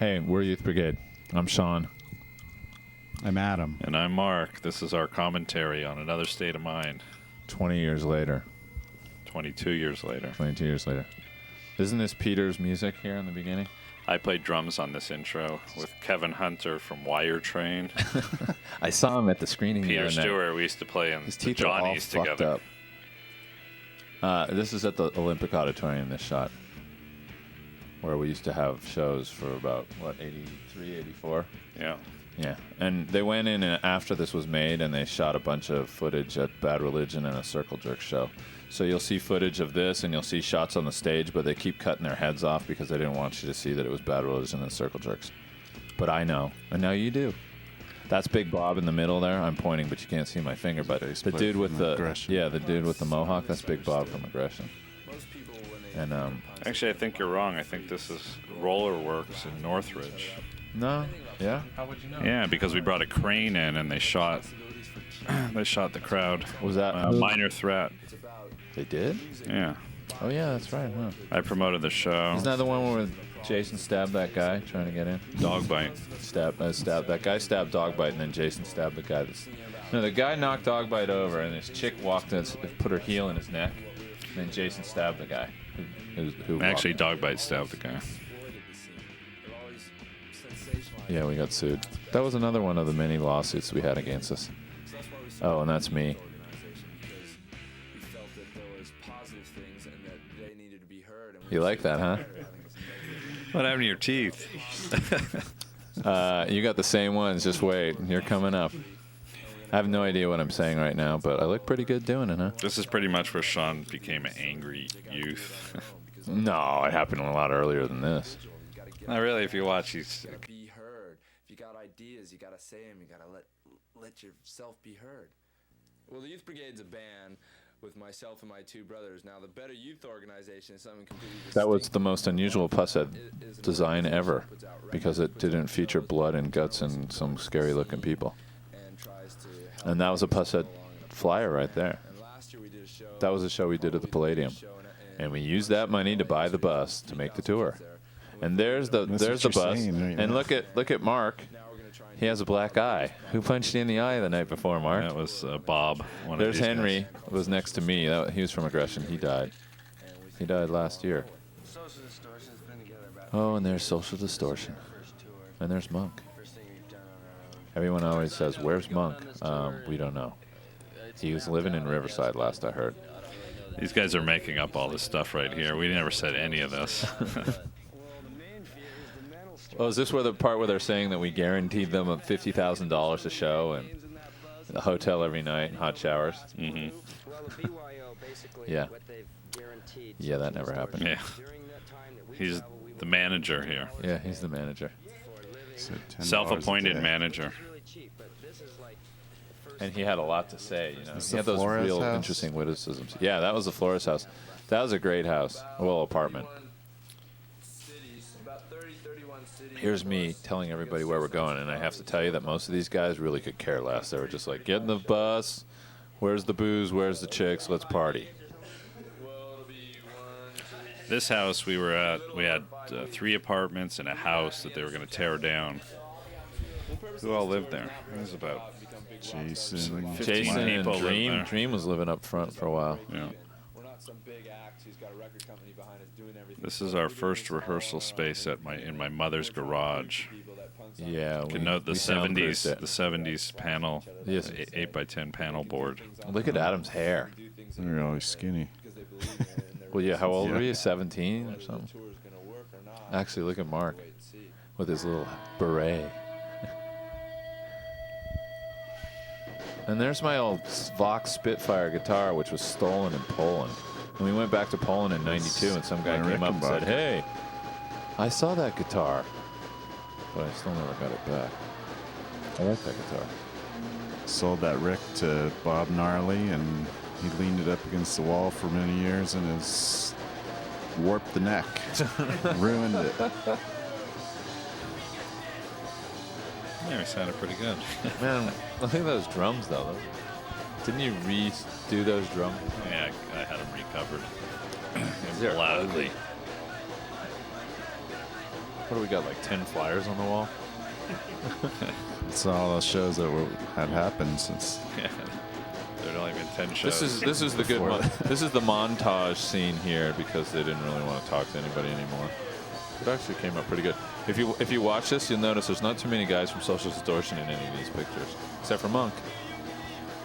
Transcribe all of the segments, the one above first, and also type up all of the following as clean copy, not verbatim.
Hey, we're Youth Brigade. I'm Sean. I'm Adam. And I'm Mark. This is our commentary on Another State of Mind. 20 years later. 22 years later. 22 years later. Isn't this Peter's music here in the beginning? I played drums on this intro with Kevin Hunter from Wire Train. I saw him at the screening. Peter Stewart, we used to play in His the teeth are all Johnnies fucked together. up. This is at the Olympic Auditorium, this shot, where we used to have shows for about, 83, 84? Yeah. Yeah, and they went in after this was made, and they shot a bunch of footage at Bad Religion and a Circle Jerk show. So you'll see footage of this, and you'll see shots on the stage, but they keep cutting their heads off because they didn't want you to see that it was Bad Religion and Circle Jerks. But I know, and now you do. That's Big Bob in the middle there. I'm pointing, but you can't see my finger. But the dude with the the dude with the mohawk, that's Big Bob from Aggression. And Actually, I think you're wrong. I think this is Roller Works in Northridge. no, yeah. How would you know? Yeah, because we brought a crane in and they shot the crowd. Was that Minor Threat? They did? Yeah. Oh yeah, that's right. Huh? I promoted the show. Isn't that the one where Jason stabbed that guy trying to get in? Dog bite. Stabbed that guy stabbed Dogbite, and then Jason stabbed the guy. No, the guy knocked Dogbite over, and this chick walked and put her heel in his neck, and then Jason stabbed the guy. Who Actually, Dog bite stabbed the guy. Yeah, we got sued. That was another one of the many lawsuits we had against us. Oh, and that's me. You like that, huh? What happened to your teeth? You got the same ones. Just wait. You're coming up. I have no idea what I'm saying right now, but I look pretty good doing it, huh? This is pretty much where Sean became an angry youth. No, it happened a lot earlier than this. Not really. If you watch, he's... Be heard. If you got ideas, you gotta say them. You gotta let yourself be heard. Well, the Youth Brigade's a band with myself and my two brothers. Now, the Better Youth Organization is something completely distinct. That was the most unusual Pushead design ever, because it didn't feature blood and guts and some scary-looking people. And that was a Pushead flyer right there. That was a show we did at the Palladium, and we used that money to buy the bus to make the tour. And there's the bus. And look at Mark. He has a black eye. Who punched you in the eye the night before, Mark? That was Bob. There's Henry. Was next to me. He was from Aggression. He died. He died last year. Oh, and there's Social Distortion. And there's Monk. Everyone always says, "Where's Monk?" We don't know. He was living in Riverside, last I heard. These guys are making up all this stuff right here. We never said any of this. Oh, is this the part where they're saying that we guaranteed them $50,000 a show and a hotel every night and hot showers? Mm-hmm. Yeah. Yeah, that never happened. Yeah. He's the manager here. Yeah, he's the manager. Self-appointed manager. And he had a lot to say, you know. Is He had those Flores real house? interesting witticisms. Yeah, that was the Flores house. That was a great house. Well, apartment. Here's me telling everybody where we're going, and I have to tell you that most of these guys really could care less. They were just like, get in the bus. Where's the booze? Where's the chicks? Let's party. This house we were at, we had 3 apartments and a house that they were going to tear down. Who all lived there? It was about Jason. 15 and people lived Dream. there. Dream was living up front for a while. Yeah. This is our first rehearsal space in my mother's garage. Yeah, You can note the we soundproofed 70s, it. the 70s panel, Yes. 8x10 panel board. Look at Adam's hair. They're always skinny. Well, yeah, how old Yeah. were you? 17 or something? Actually, look at Mark with his little beret. And there's my old Vox Spitfire guitar, which was stolen in Poland. And we went back to Poland in '92, and some guy came up and said, "Hey, I saw that guitar." But I still never got it back. I like that guitar. Sold that Rick to Bob Gnarly, and he leaned it up against the wall for many years and has warped the neck, ruined it. Yeah, we sounded pretty good. Man, look at those drums, though. Didn't you redo those drums? Yeah, I had them recovered. They're Loudly. ugly. What do we got? Like 10 flyers on the wall. It's all those shows that had happened since. Yeah. There'd only been 10 shows. This is the good Before one. This is the montage scene here because they didn't really want to talk to anybody anymore. It actually came out pretty good. If you watch this, you'll notice there's not too many guys from Social Distortion in any of these pictures, except for Monk.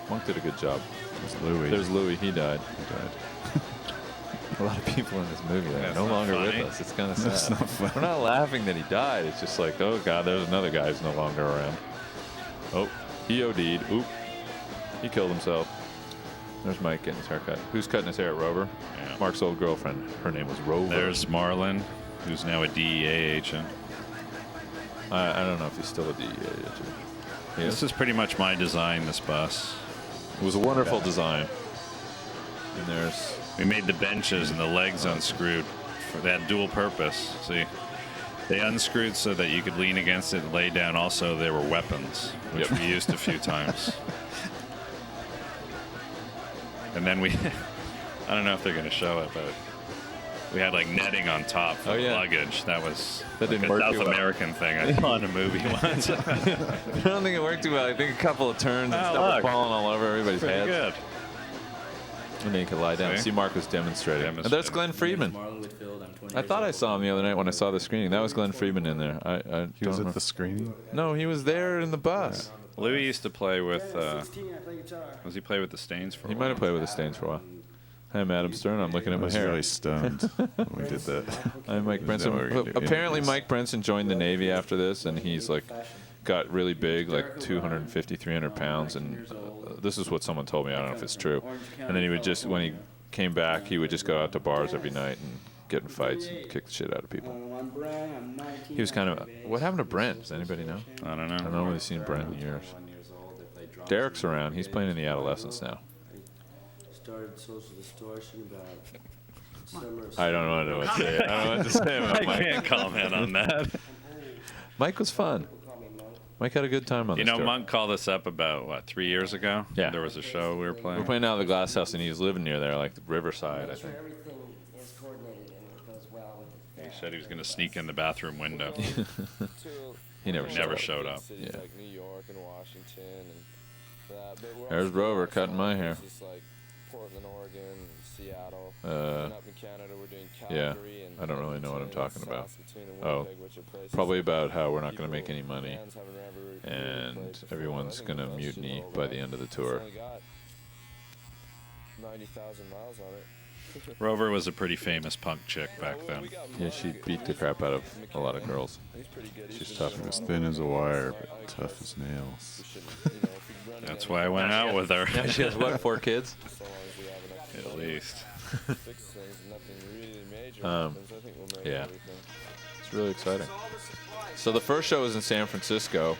Monk did a good job. There's Louis. There's Louis. He died. He died. A lot of people in this movie that are That's no not longer funny. with us. It's kind of sad. That's not funny. We're not laughing that he died. It's just like, oh god, there's another guy who's no longer around. Oh, he OD'd. Oop, he killed himself. There's Mike getting his hair cut. Who's cutting his hair at Rover? Yeah. Mark's old girlfriend. Her name was Rover. There's Marlin, who's now a DEA agent. I don't know if he's still a DEA agent. He This is. is pretty much my design, this bus. It was a wonderful design. And there's We made the benches and the legs unscrewed. They had dual purpose. See, they unscrewed so that you could lean against it and lay down. Also, they were weapons, which Yep. we used a few times. And then we, I don't know if they're going to show it, but we had like netting on top for Oh, yeah. luggage. That was That like didn't a work South too well. American thing I saw in a movie once. I don't think it worked too well. I think a couple of turns and Oh, stuff was look. falling all over everybody's Pretty heads. good. And then you could lie down. See? See, Mark was demonstrating. And there's Glenn Friedman. I thought I saw him the other night when I saw the screening. That was Glenn Friedman in there. I He was don't at remember. the screening. No, he was there in the bus. Louis used to play with, was he play with the Stains for a He while? might have played with the Stains for a while. Hi, I'm Adam Stern. I'm looking at I my was hair. really stoned when we did that. I'm Mike Is that what we're Brenson. gonna do? Apparently, Yes. Mike Brenson joined the Navy after this, and he's like got really big, like 250, 300 pounds. And this is what someone told me. I don't know if it's true. And then he would just, when he came back, he would just go out to bars every night and get in fights and kick the shit out of people. He was kind of. What happened to Brent? Does anybody know? I don't I don't know. know. Really seen Brent in years. Derek's around. He's playing in the Adolescents now. Started Social Distortion about summer. I don't know what to say. I don't know what to say about I Mike. can't comment on that. Mike was fun. Mike had a good time on You this know, tour. Monk called us up about, what, 3 years ago? Yeah. There was a show we were playing. We're playing out of the Glass House, and he's living near there, like Riverside, I Make sure think. everything is coordinated and it goes well with the He said he was going to sneak in the bathroom window. He never Never showed showed up. Cities Yeah. like New York and Washington and that. But we're There's also Rover doing cutting my some hair. places like Portland, Oregon, Seattle. Uh, and up in Canada, we're doing yeah, Calgary and I don't really know what I'm Edmonton talking and about. Saskatoon and Oh, Winnipeg, which are places probably that about how we're not going to people- make any money, fans haven't ever really and played before. everyone's I think going to the best mutiny show by the end of the It's tour. only got 90,000 miles on it. Rover was a pretty famous punk chick back then. Yeah, she beat the crap out of a lot of girls. He's pretty good. She's He's tough. He was thin as a wire, but tough as nails. That's why I went out with her. Yeah, she has, what, 4 kids? So long as we have enough At least. to fix things and nothing really major Um, happens, I think we'll make yeah. everything. It's really exciting. So the first show was in San Francisco.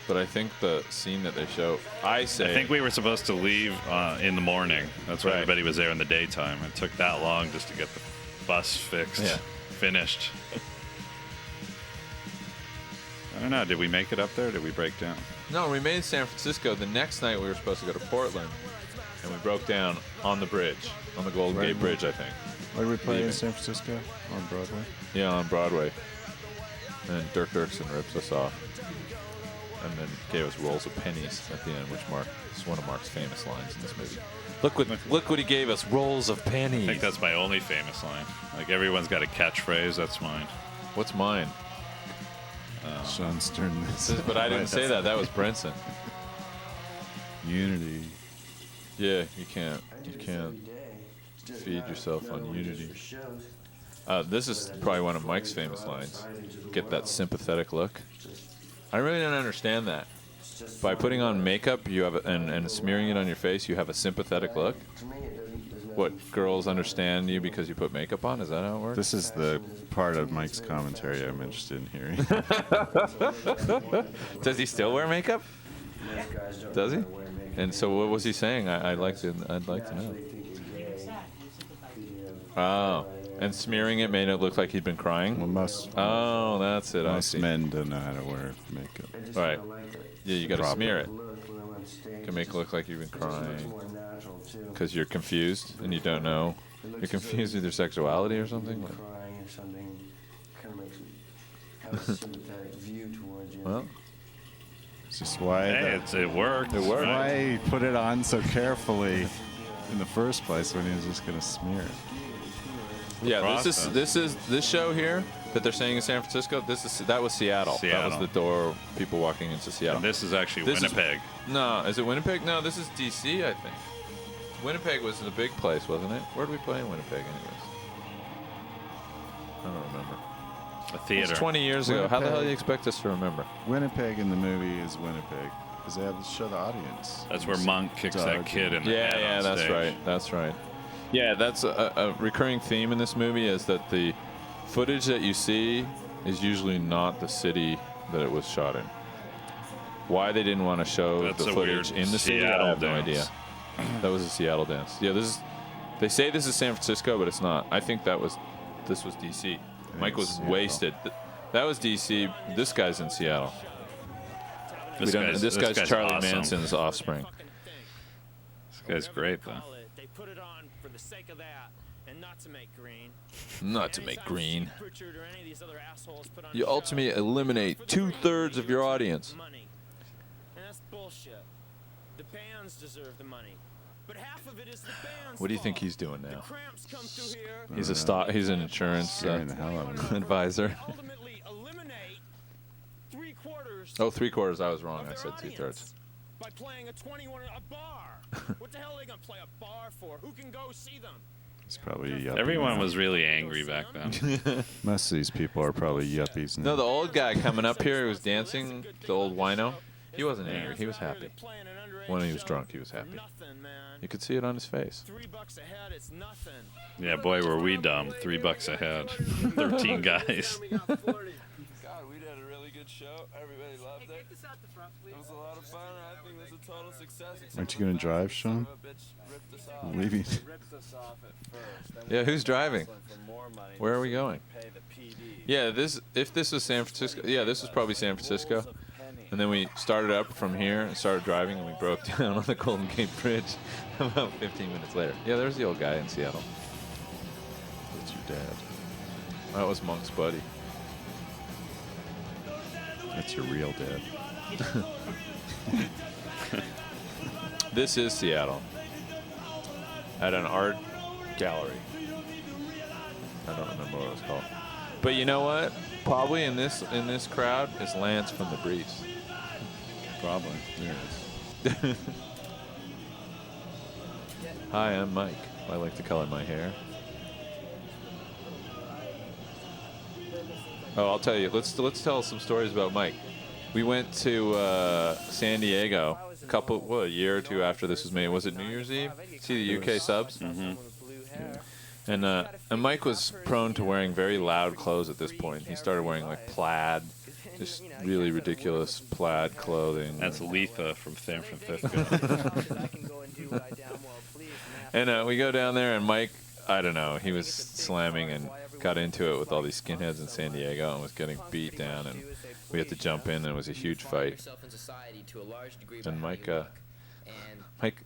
But I think the scene that they show, I say, I think we were supposed to leave in the morning. That's why Right. everybody was there in the daytime. It took that long just to get the bus fixed, Yeah. finished. I don't know. Did we make it up there? Or did we break down? No, we made San Francisco. The next night we were supposed to go to Portland, and we broke down on the bridge, on the Golden Right. Gate Bridge, I think. Where did we play in Leaving. San Francisco? On Broadway? Yeah, on Broadway. And Dirk Dirksen rips us off, and then gave us rolls of pennies at the end, which is one of Mark's famous lines in this movie. Look what he gave us, rolls of pennies. I think that's my only famous line. Like everyone's got a catchphrase. That's mine. What's mine? Sean Stern. But I didn't say that. That was Brenson. Unity. Yeah, you can't feed yourself on Unity. This is probably one of Mike's famous lines. Get that sympathetic look. I really don't understand that. By putting on makeup, you have and smearing it on your face, you have a sympathetic look. What, girls understand you because you put makeup on? Is that how it works? This is the part of Mike's commentary I'm interested in hearing. Does he still wear makeup? Does he? And so what was he saying? I'd like to know. Oh, and smearing it made it look like he'd been crying? Well, most Oh, that's it. I most see. men don't know how to wear makeup. Right. Yeah, you got to Proper. smear it. Can make it look like you've been crying because you're confused and you don't know. You're confused with your sexuality or something. Like, Crying or something. sympathetic view towards you. Well, It's just why Hey, it worked. It worked. Right. why he put it on so carefully in the first place when he was just going to smear it. yeah, process. this show here that they're saying in San Francisco. That was Seattle. That was Seattle. the door. People walking into Seattle. And this is actually This is- Winnipeg. No, is it Winnipeg? No, this is DC, I think. Winnipeg was the big place, wasn't it? Where did we play in Winnipeg, anyways? I don't remember. A theater. It's 20 years ago. How the hell do you Winnipeg. expect us to remember? Winnipeg in the movie is Winnipeg because they have to show the audience. That's where Monk kicks that Dog. kid in the head Yeah, on that's stage. right. That's right. Yeah, that's a recurring theme in this movie is that the footage that you see is usually not the city that it was shot in. Why they didn't want to show That's the a footage weird in the city, I Seattle have no dance. idea. That was a Seattle dance. Yeah, they say this is San Francisco, but it's not. I think this was DC. Mike was Seattle. wasted. That was DC. This guy's in Seattle. This This guy's Charlie awesome. Manson's offspring. This guy's great, though. They put it on for the sake of that and not to make green. Not to make green. Pritchard or any of these other assholes put on You a show ultimately for eliminate the 2/3 of your money. audience. Money. And that's bullshit. The bands deserve the money. But half of it is the band's What do you think fault. he's doing The now? cramps come through here. He's an insurance Scaring the hell out of me. advisor. Ultimately eliminate 3/4 Oh, 3/4. I was wrong. of I their said audience 2/3. by playing a 21 a bar. What the hell are they gonna play a bar for? Who can go see them? It's probably a yuppie. Everyone now. was really angry back then. Most of these people are probably yuppies now. No, the old guy coming up here who was dancing, the old wino, he wasn't angry. He was happy. When he was drunk, he was happy. Nothing, man. You could see it on his face. $3 a head, it's nothing. Yeah, boy, were we dumb. $3 a head. 13 guys. God, we did a really good show. Everybody loved it. It was a lot of fun. I think it was a total success. except Aren't you for gonna the fact drive, that son Sean? of a bitch ripped us off. Leaving. Ripped us off at first. Then Yeah, we who's went driving? hustling for more money Where are we so going? could pay the PD. Yeah, if this was San Francisco, yeah, this was probably San Francisco. And then we started up from here and started driving, and we broke down on the Golden Gate Bridge about 15 minutes later. Yeah, there's the old guy in Seattle. That's your dad. That was Monk's buddy. That's your real dad. This is Seattle. At an art gallery. I don't remember what it was called. But you know what? Probably in this crowd is Lance from the Briefs. Probably. There it is. Hi, I'm Mike. I like to color my hair. Oh, I'll tell you. Let's tell some stories about Mike. We went to San Diego a year or two after this was made. Was it New Year's Eve? See the UK subs? Mm-hmm. And Mike was prone to wearing very loud clothes at this point. He started wearing like plaid, just really ridiculous plaid clothing. That's Letha from San Francisco. And we go down there, and Mike, I don't know, he was slamming and got into it with all these skinheads in San Diego and was getting beat down, and we had to jump in, and it was a huge fight. And Mike,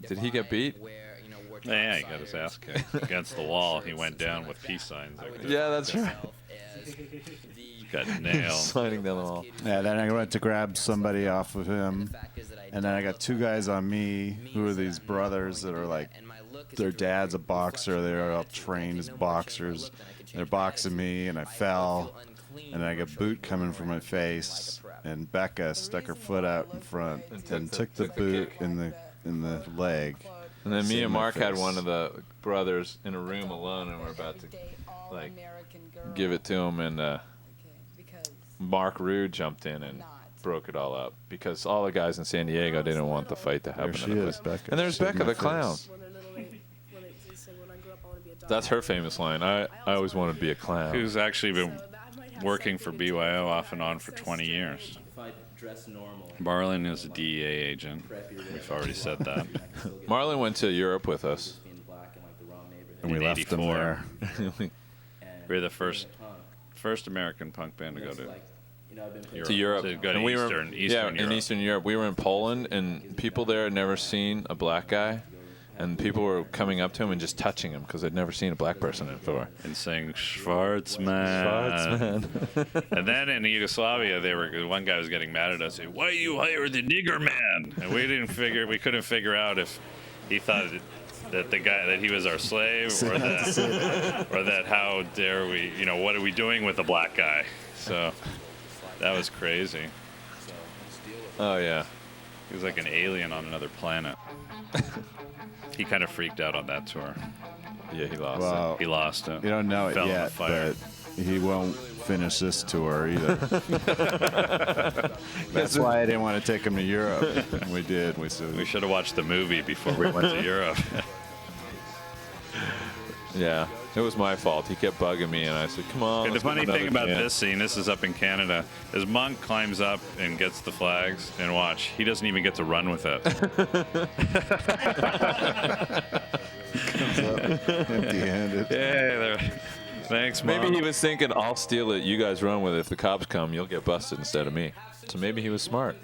did he get beat? Yeah, he got his ass kicked against the wall. He went down with peace signs. Yeah, that's right. Got nailed. Sliding down the wall. Yeah, then I went to grab somebody off of him, and then I got two guys on me who are these brothers that are like, their dad's a boxer. They're all trained as boxers. They're boxing me, and I fell, and I got boot coming from my face, and Becca stuck her foot out in front and took the boot in the leg. And then me Sit in and my Mark had face. one of the brothers in a room alone, and we're about to like give it to him, and Mark Rude jumped in and broke it all up because all the guys in San Diego didn't want the fight to happen. There she in the is, place. Becca. And there's Sit in Becca my the clown. face. That's her famous line. I always wanted to be a clown. Who's actually been working for BYO off and on for 20 years. If I dress normal, Marlon is a DEA agent. We've already said that. Marlon went to Europe with us. being black in like the wrong neighborhood. And we In left them 84. there. We're the first American punk band to go to To Europe. To go to and we Eastern were, Europe. in Eastern Europe. We were in Poland, and people there had never seen a black guy. And people were coming up to him and just touching him because they'd never seen a black person before. And saying Schwarzman. And then in Yugoslavia, one guy was getting mad at us. Why you hire the nigger man? And we couldn't figure out if he thought that he was our slave, or that how dare we, what are we doing with a black guy? So that was crazy. Oh yeah. He was like an alien on another planet. He kind of freaked out on that tour. Yeah, he lost Well, He lost it. you don't know it Fell in the yet, fire. but he won't finish this tour either. That's why I didn't want to take him to Europe. We did. We should have watched the movie before we went to Europe. Yeah, it was my fault. He kept bugging me, and I said, "Come on." Okay, the funny thing about this scene, this is up in Canada, is Monk climbs up and gets the flags, and watch, he doesn't even get to run with it. Comes up empty-handed. Yeah, thanks, Monk. Maybe he was thinking, "I'll steal it. You guys run with it. If the cops come, you'll get busted instead of me." So maybe he was smart.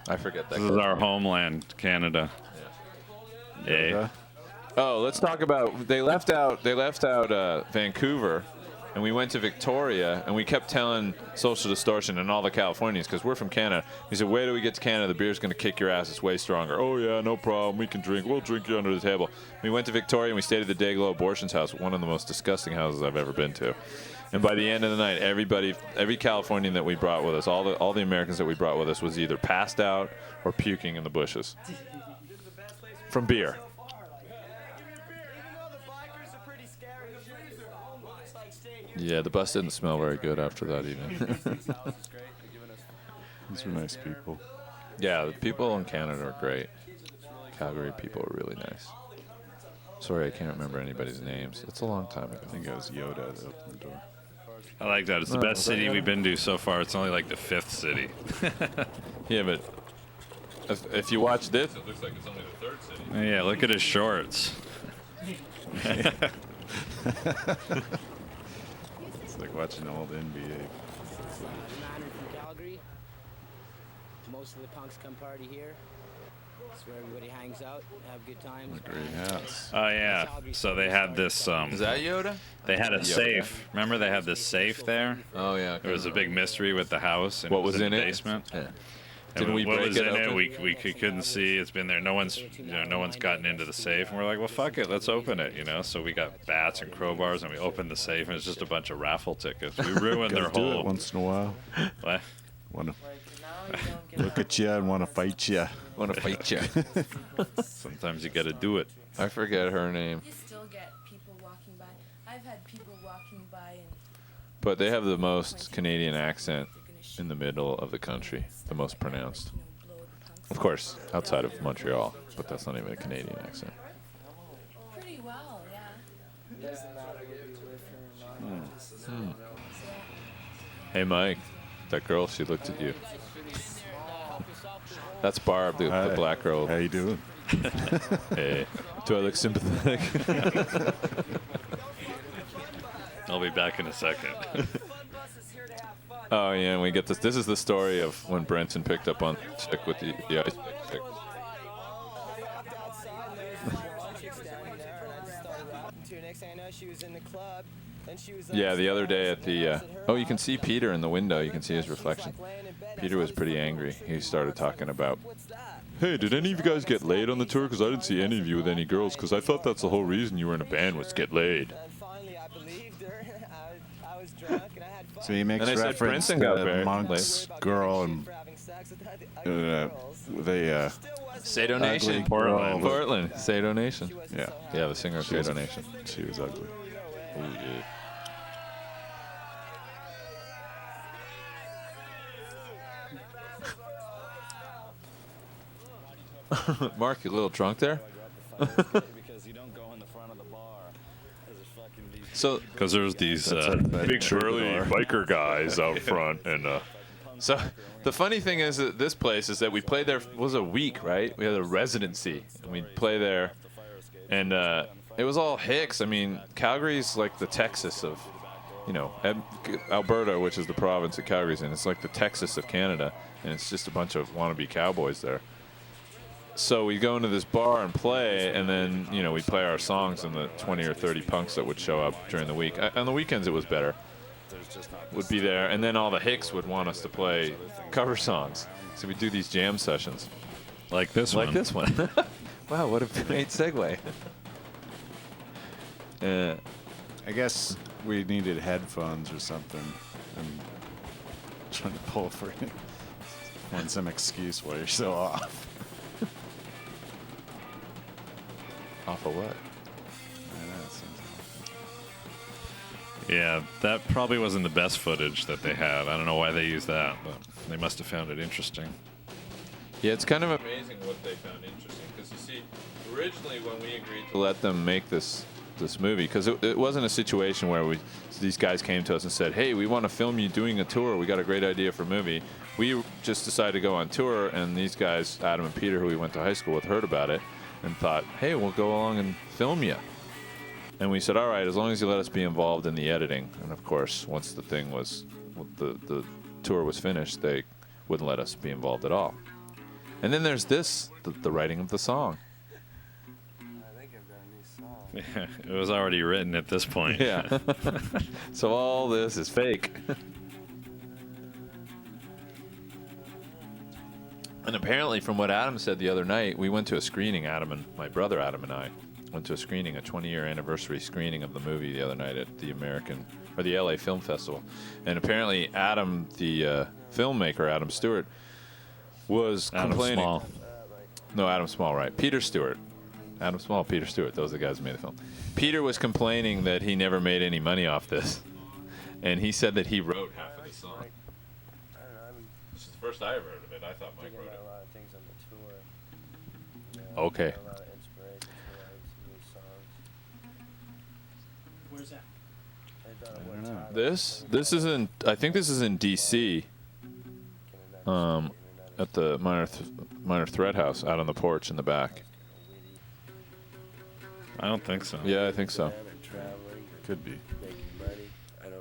I forget that. This is our homeland, Canada. Yeah. Oh, let's talk about. They left out Vancouver, and we went to Victoria, and we kept telling Social Distortion and all the Californians, because we're from Canada. We said, "Wait till we get to Canada. The beer's gonna kick your ass. It's way stronger." "Oh yeah, no problem. We can drink. We'll drink you under the table." We went to Victoria, and we stayed at the Dayglow Abortion's house, one of the most disgusting houses I've ever been to. And by the end of the night, every Californian that we brought with us, all the Americans that we brought with us, was either passed out or puking in the bushes from beer. Yeah, the bus didn't smell very good after that even. These were nice people. Yeah, the people in Canada are great. Calgary people are really nice. Sorry, I can't remember anybody's names. It's a long time ago. I think it was Yoda that opened the door. I like that. It's the best city we've been to so far. It's only like the 5th city. Yeah, but if you watch this, it looks like it's only the 3rd city. Yeah, look at his shorts. It's like watching old NBA. from Calgary. Most of the punks come party here. It's where everybody hangs out, have good times. Great house. Oh yeah. So they had this. Is that Yoda? They had a safe. Remember, they had this safe there. Oh yeah. There was a big mystery with the house. And What it was was in in the it? basement. Yeah. And Didn't we what break was it in open? it? We couldn't see. It's been there. No one's gotten into the safe. And we're like, well, fuck it, let's open it. So we got bats and crowbars, and we opened the safe, and it's just a bunch of raffle tickets. We ruined their Gotta do whole. it once in a while. What? Wanna look at you and want to fight you. Want to fight you? Sometimes you got to do it. I forget her name. You still get people walking by. I've had people walking by and But they have the most Canadian accent in the middle of the country, the most pronounced. Of course, outside of Montreal, but that's not even a Canadian accent. pretty well, yeah. Hey, Mike, that girl, she looked at you. That's Barb, the Hi. black girl. How you doing? Hey, do I look sympathetic? I'll be back in a second. Oh yeah, and we get this. This is the story of when Brenton picked up on chick with the ice chick. Yeah, the other day at the. Oh, you can see Peter in the window. You can see his reflection. Peter was pretty angry. He started talking about, "Hey, did any of you guys get laid on the tour? Because I didn't see any of you with any girls. Because I thought that's the whole reason you were in a band was to get laid." So he makes And I said reference Princeton got to married. Monk's girl and they Sado ugly Nation. girl. Portland. Sado Nation. Yeah, Yeah, the singer of She was Sado a- Nation. she was ugly. Oh yeah. Mark, you a little drunk there? So, Because there's these big burly biker guys out front, and so the funny thing is that this place is that we played there. It was a week, right? We had a residency, and we'd play there, and it was all hicks. I mean, Calgary's like the Texas of, Alberta, which is the province that Calgary's in. It's like the Texas of Canada, and it's just a bunch of wannabe cowboys there. So we go into this bar and play, and then we play our songs, and the 20 or 30 punks that would show up during the week. On the weekends, it was better. Would be there, and then all the hicks would want us to play cover songs. So we do these jam sessions, like this one. like this one. Wow, what a great segue. I guess we needed headphones or something. And trying to pull for it. Find some excuse why you're so off. Off of what? I know, it seems off. Yeah, that probably wasn't the best footage that they had. I don't know why they used that, but they must have found it interesting. Yeah, it's kind of amazing what they found interesting, because you see, originally when we agreed to let them make this movie, because it wasn't a situation where these guys came to us and said, hey, we want to film you doing a tour, we got a great idea for a movie. We just decided to go on tour, and these guys, Adam and Peter, who we went to high school with, heard about it and thought, hey, we'll go along and film you. And we said, all right, as long as you let us be involved in the editing. And of course, once the thing was, the tour was finished, they wouldn't let us be involved at all. And then there's this, the writing of the song. I think I've got a new song. Yeah, it was already written at this point. Yeah. So all this is fake. And apparently, from what Adam said the other night, we went to a screening, my brother Adam and I went to a screening, a 20-year anniversary screening of the movie the other night at the the LA Film Festival. And apparently Adam, the filmmaker, Adam Stewart, was complaining. Small. No, Adam Small, right. Peter Stewart. Adam Small, Peter Stewart. Those are the guys who made the film. Peter was complaining that he never made any money off this. And he said that he wrote half of the song. I don't know. This is the first I ever heard of it. I thought Mike Thinking wrote about it. a lot of things on the tour. Yeah, Okay. A lot of inspiration for some new songs. Where's that? I thought I don't know. This is in, I think this is in D.C. At the Minor Threat House out on the porch in the back. I don't think so. Yeah, I think so. Could be.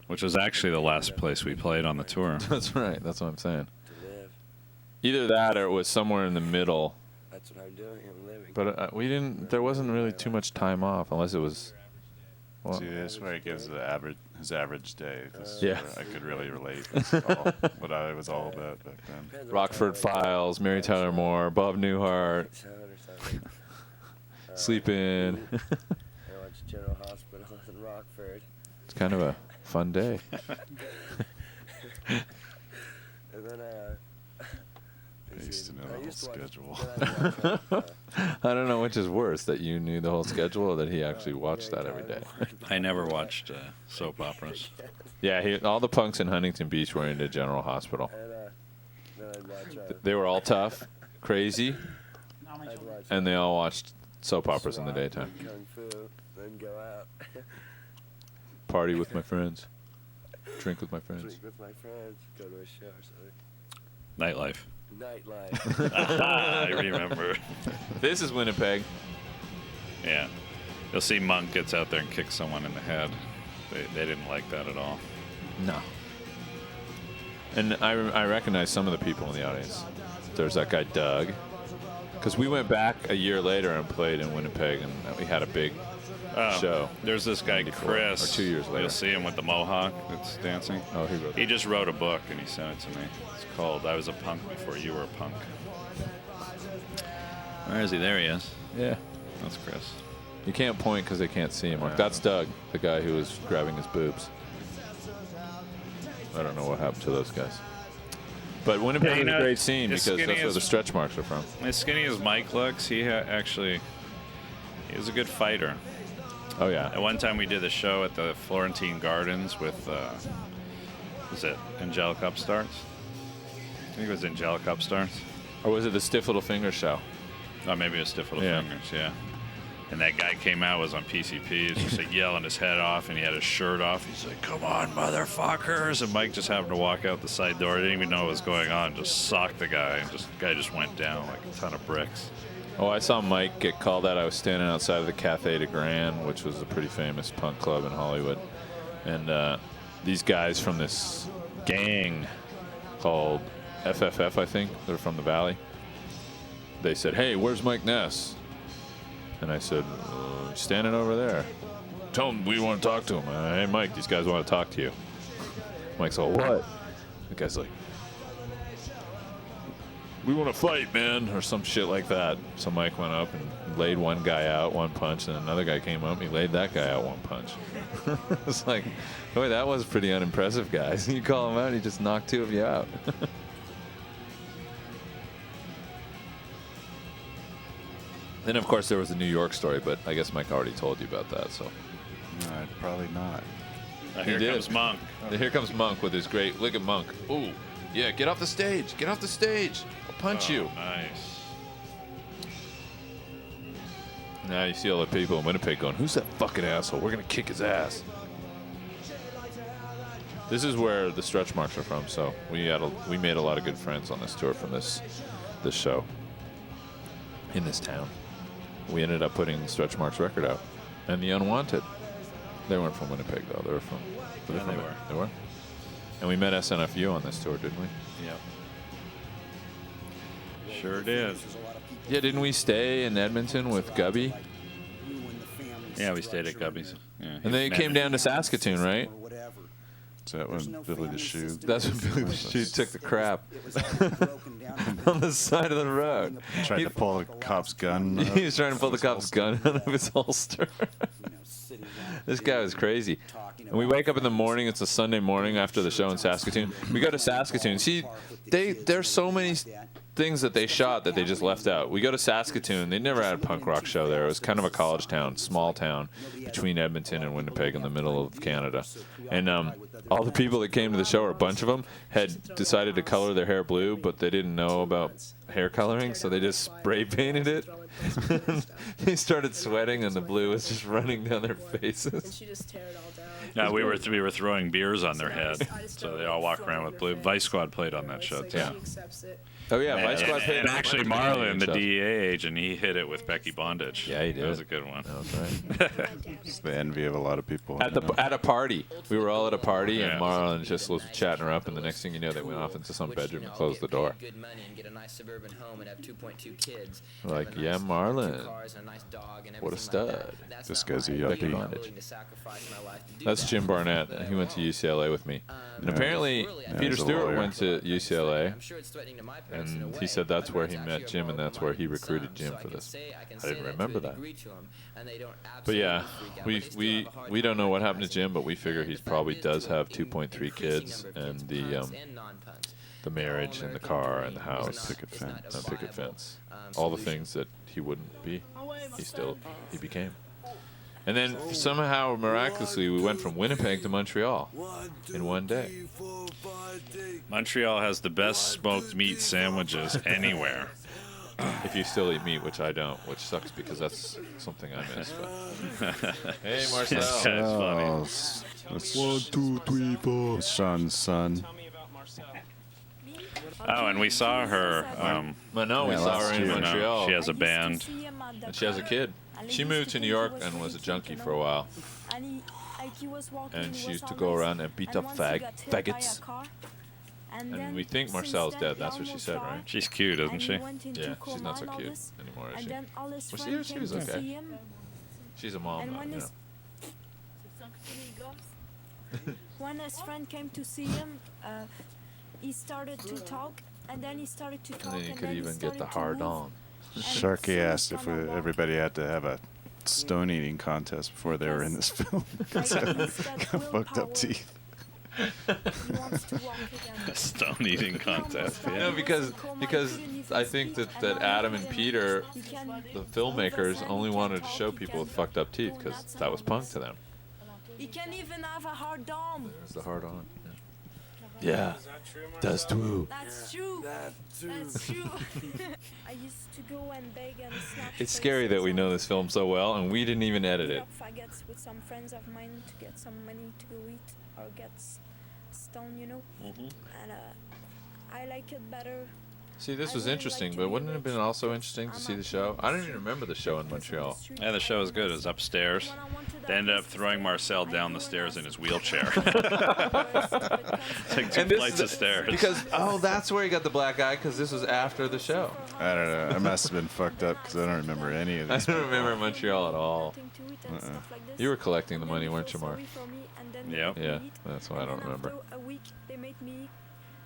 Which was actually the last place we played on the tour. That's right. That's what I'm saying. Either that or it was somewhere in the middle. That's what I'm doing. I'm living. But we didn't. There wasn't really too much time off, unless it was. Well, See, this is where he gives his average day. This is Yeah. where I could really relate. This is all what I was all about back then. Rockford Files, Mary Tyler Moore, Bob Newhart, Sleep In. I watched General Hospital in Rockford. It's kind of a fun day. And then I used to know the whole schedule. I don't know which is worse, that you knew the whole schedule or that he actually watched that every day. I never watched soap operas. Yeah, all the punks in Huntington Beach were into General Hospital. Then I'd watch. They were all tough, crazy, I'd watch and they all watched soap operas in the daytime. Kung Fu, then go out, Party with my friends. Drink with my friends. drink with my friends, go to a show or something. Nightlife. Nightlife. I remember. This is Winnipeg. Yeah. You'll see Monk gets out there and kicks someone in the head. They didn't like that at all. No. And I recognize some of the people in the audience. There's that guy, Doug. Because we went back a year later and played in Winnipeg, and we had a big show. There's this guy, Chris. Or 2 years later. You'll see him with the mohawk that's dancing. Oh, he wrote He just wrote a book, and he sent it to me. It's called I Was a Punk Before You Were a Punk. Where is he? There he is. Yeah. That's Chris. You can't point because they can't see him. Like, that's Doug, the guy who was grabbing his boobs. I don't know what happened to those guys. But Winnipeg is a great scene as because skinny that's where as- the stretch marks are from. As skinny as Mike looks, he was a good fighter. Oh, yeah. At one time we did a show at the Florentine Gardens with, was it Angelic Upstarts? I think it was Angelic Upstarts. Or was it the Stiff Little Fingers show? Oh, maybe it was Stiff Little Yeah. Fingers, yeah. And that guy came out, was on PCP, was just like yelling his head off, and he had his shirt off. He's like, "Come on, motherfuckers!" And Mike just happened to walk out the side door. Didn't even know what was going on. Just socked the guy, and the guy just went down like a ton of bricks. Oh, I saw Mike get called out. I was standing outside of the Cafe de Grand, which was a pretty famous punk club in Hollywood. And these guys from this gang called FFF, I think. They're from the Valley. they said, "Hey, where's Mike Ness?" And I said, "He's standing over there. Tell him we want to talk to him." "Hey, Mike, these guys want to talk to you." Mike's like, "What?" The guy's like, "We want to fight, man," or some shit like that. So Mike went up and laid one guy out one punch, and another guy came up and he laid that guy out one punch. It's like, boy, that was pretty unimpressive, guys. You call him out, he just knocked two of you out. Then, of course, there was the New York story, but I guess Mike already told you about that, so. Probably not. Here comes Monk. Here comes Monk with his great, look at Monk. Ooh, yeah, get off the stage. Get off the stage. I'll punch you. Nice. Now you see all the people in Winnipeg going, "Who's that fucking asshole? We're going to kick his ass." This is where the stretch marks are from, so we made a lot of good friends on this tour from this show in this town. We ended up putting the Stretch Marks record out. And the Unwanted. They weren't from Winnipeg, though. They were from... Yeah, they were. They were? And we met SNFU on this tour, didn't we? Yep. Sure did. Yeah, didn't we stay in Edmonton with Gubby? Yeah, we stayed at Gubby's. Yeah, And then you came down to Saskatoon, right? Is that when Billy the Shoe? That's when Billy the Shoe took the crap on the side of the road. Tried to pull the cop's gun. He was trying to pull the cop's gun out of his holster. This guy was crazy. And we wake up in the morning. It's a Sunday morning after the show in Saskatoon. We go to Saskatoon. See, there's so many things that they shot that they just left out. We go to Saskatoon. They never had a punk rock show there. It was kind of a college town, small town between Edmonton and Winnipeg in the middle of Canada. And all the people that came to the show, or a bunch of them, had decided to color their hair blue, but they didn't know about hair coloring, so they just spray painted it. They started sweating, and the blue was just running down their faces. She just tear it all down. Yeah, we were throwing beers on their head, so they all walk around with blue. Vice Squad played on that show too. Yeah. Oh yeah, Vice Squad played. And actually, Marlon, the DEA agent, he hit it with Becky Bondage. Yeah, he did. That was a good one. That was right. It's the envy of a lot of people. At a party. We were all at a party, Yeah. and Marlon just was chatting her up, and the next thing you know, they went off into some bedroom and closed the door. Good money and get a nice suburban home and have 2.2 kids. Like, have a yeah, nice Marlon. 2 cars and a nice dog and What a everything like that. stud. That's This not guy's a my yuppie. idea. I'm Bondage. willing to sacrifice my life to do That's that. Jim Barnett. He went to UCLA with me. And apparently, Peter he's a Stewart lawyer. went to UCLA, I'm sure it's threatening to my parents in a and way, he said that's but where it's he actually met a Jim, and role that's where he model recruited son, Jim so for I can this. say I didn't remember that. But But yeah, we don't know what happened to Jim, but we figure he probably does have 2.3 kids, and the marriage and the car and the house, picket fence, all the things that he wouldn't be, he became. And then somehow, miraculously, we went from Winnipeg to Montreal in one day. Montreal has the best smoked meat sandwiches anywhere. If you still eat meat, which I don't, which sucks because that's something I miss. But. Hey, Marcel. That's funny. That's 1, 2, 3, 4. Sean's son. Oh, and we saw her. But no, we Yeah, saw her last in year. Montreal. She has a band. And she has a kid. She moved to New York and was a junkie for a while. And she used to go around and beat up faggots. And we think Marcel's dead. That's what she said, right? She's cute, isn't she? Yeah, she's not so cute anymore, is she? She was okay. She's a mom now, you know. When his friend came to see him, he started to talk, and then he started to talk, And then you could he even get started the to hard move. on. Sharky asked if everybody had to have a stone eating contest before they were in this film. Like, he's got Fucked up willpower. teeth. He wants to walk again. Stone eating contest. No, Yeah. because I think that Adam and Peter, the filmmakers, only wanted to show people with fucked up teeth because that was punk to them. He can even have a hard dome. There's the hard on. Yeah, that's true. That's true. That's true. I used to go and beg and snatch. It's scary that we know this film so well and we didn't even edit it. Faggots with some friends of mine to get some money to go eat or get stoned, you know. And I like it better See, this I was really interesting, like but to wouldn't it have be been rich. also interesting to I'm see the not show? really I don't even rich. remember the show in Because on the Montreal. street, Yeah, the show was good. It I was upstairs. when I wanted that They ended up place to throwing stay, Marcel I down go the and stairs ask in his wheelchair. for a stupid Like constant. two flights of stairs. Because that's where he got the black eye, because this was after the show. I don't know. I must have been fucked up because I don't remember any of I these. don't remember Montreal at all. Nothing to eat and stuff like this. You were collecting the And then money, they weren't feel you, Mark? sorry for me, and then they Yep. make me Yeah, eat. that's why I And don't then remember. after a week, they make me eat,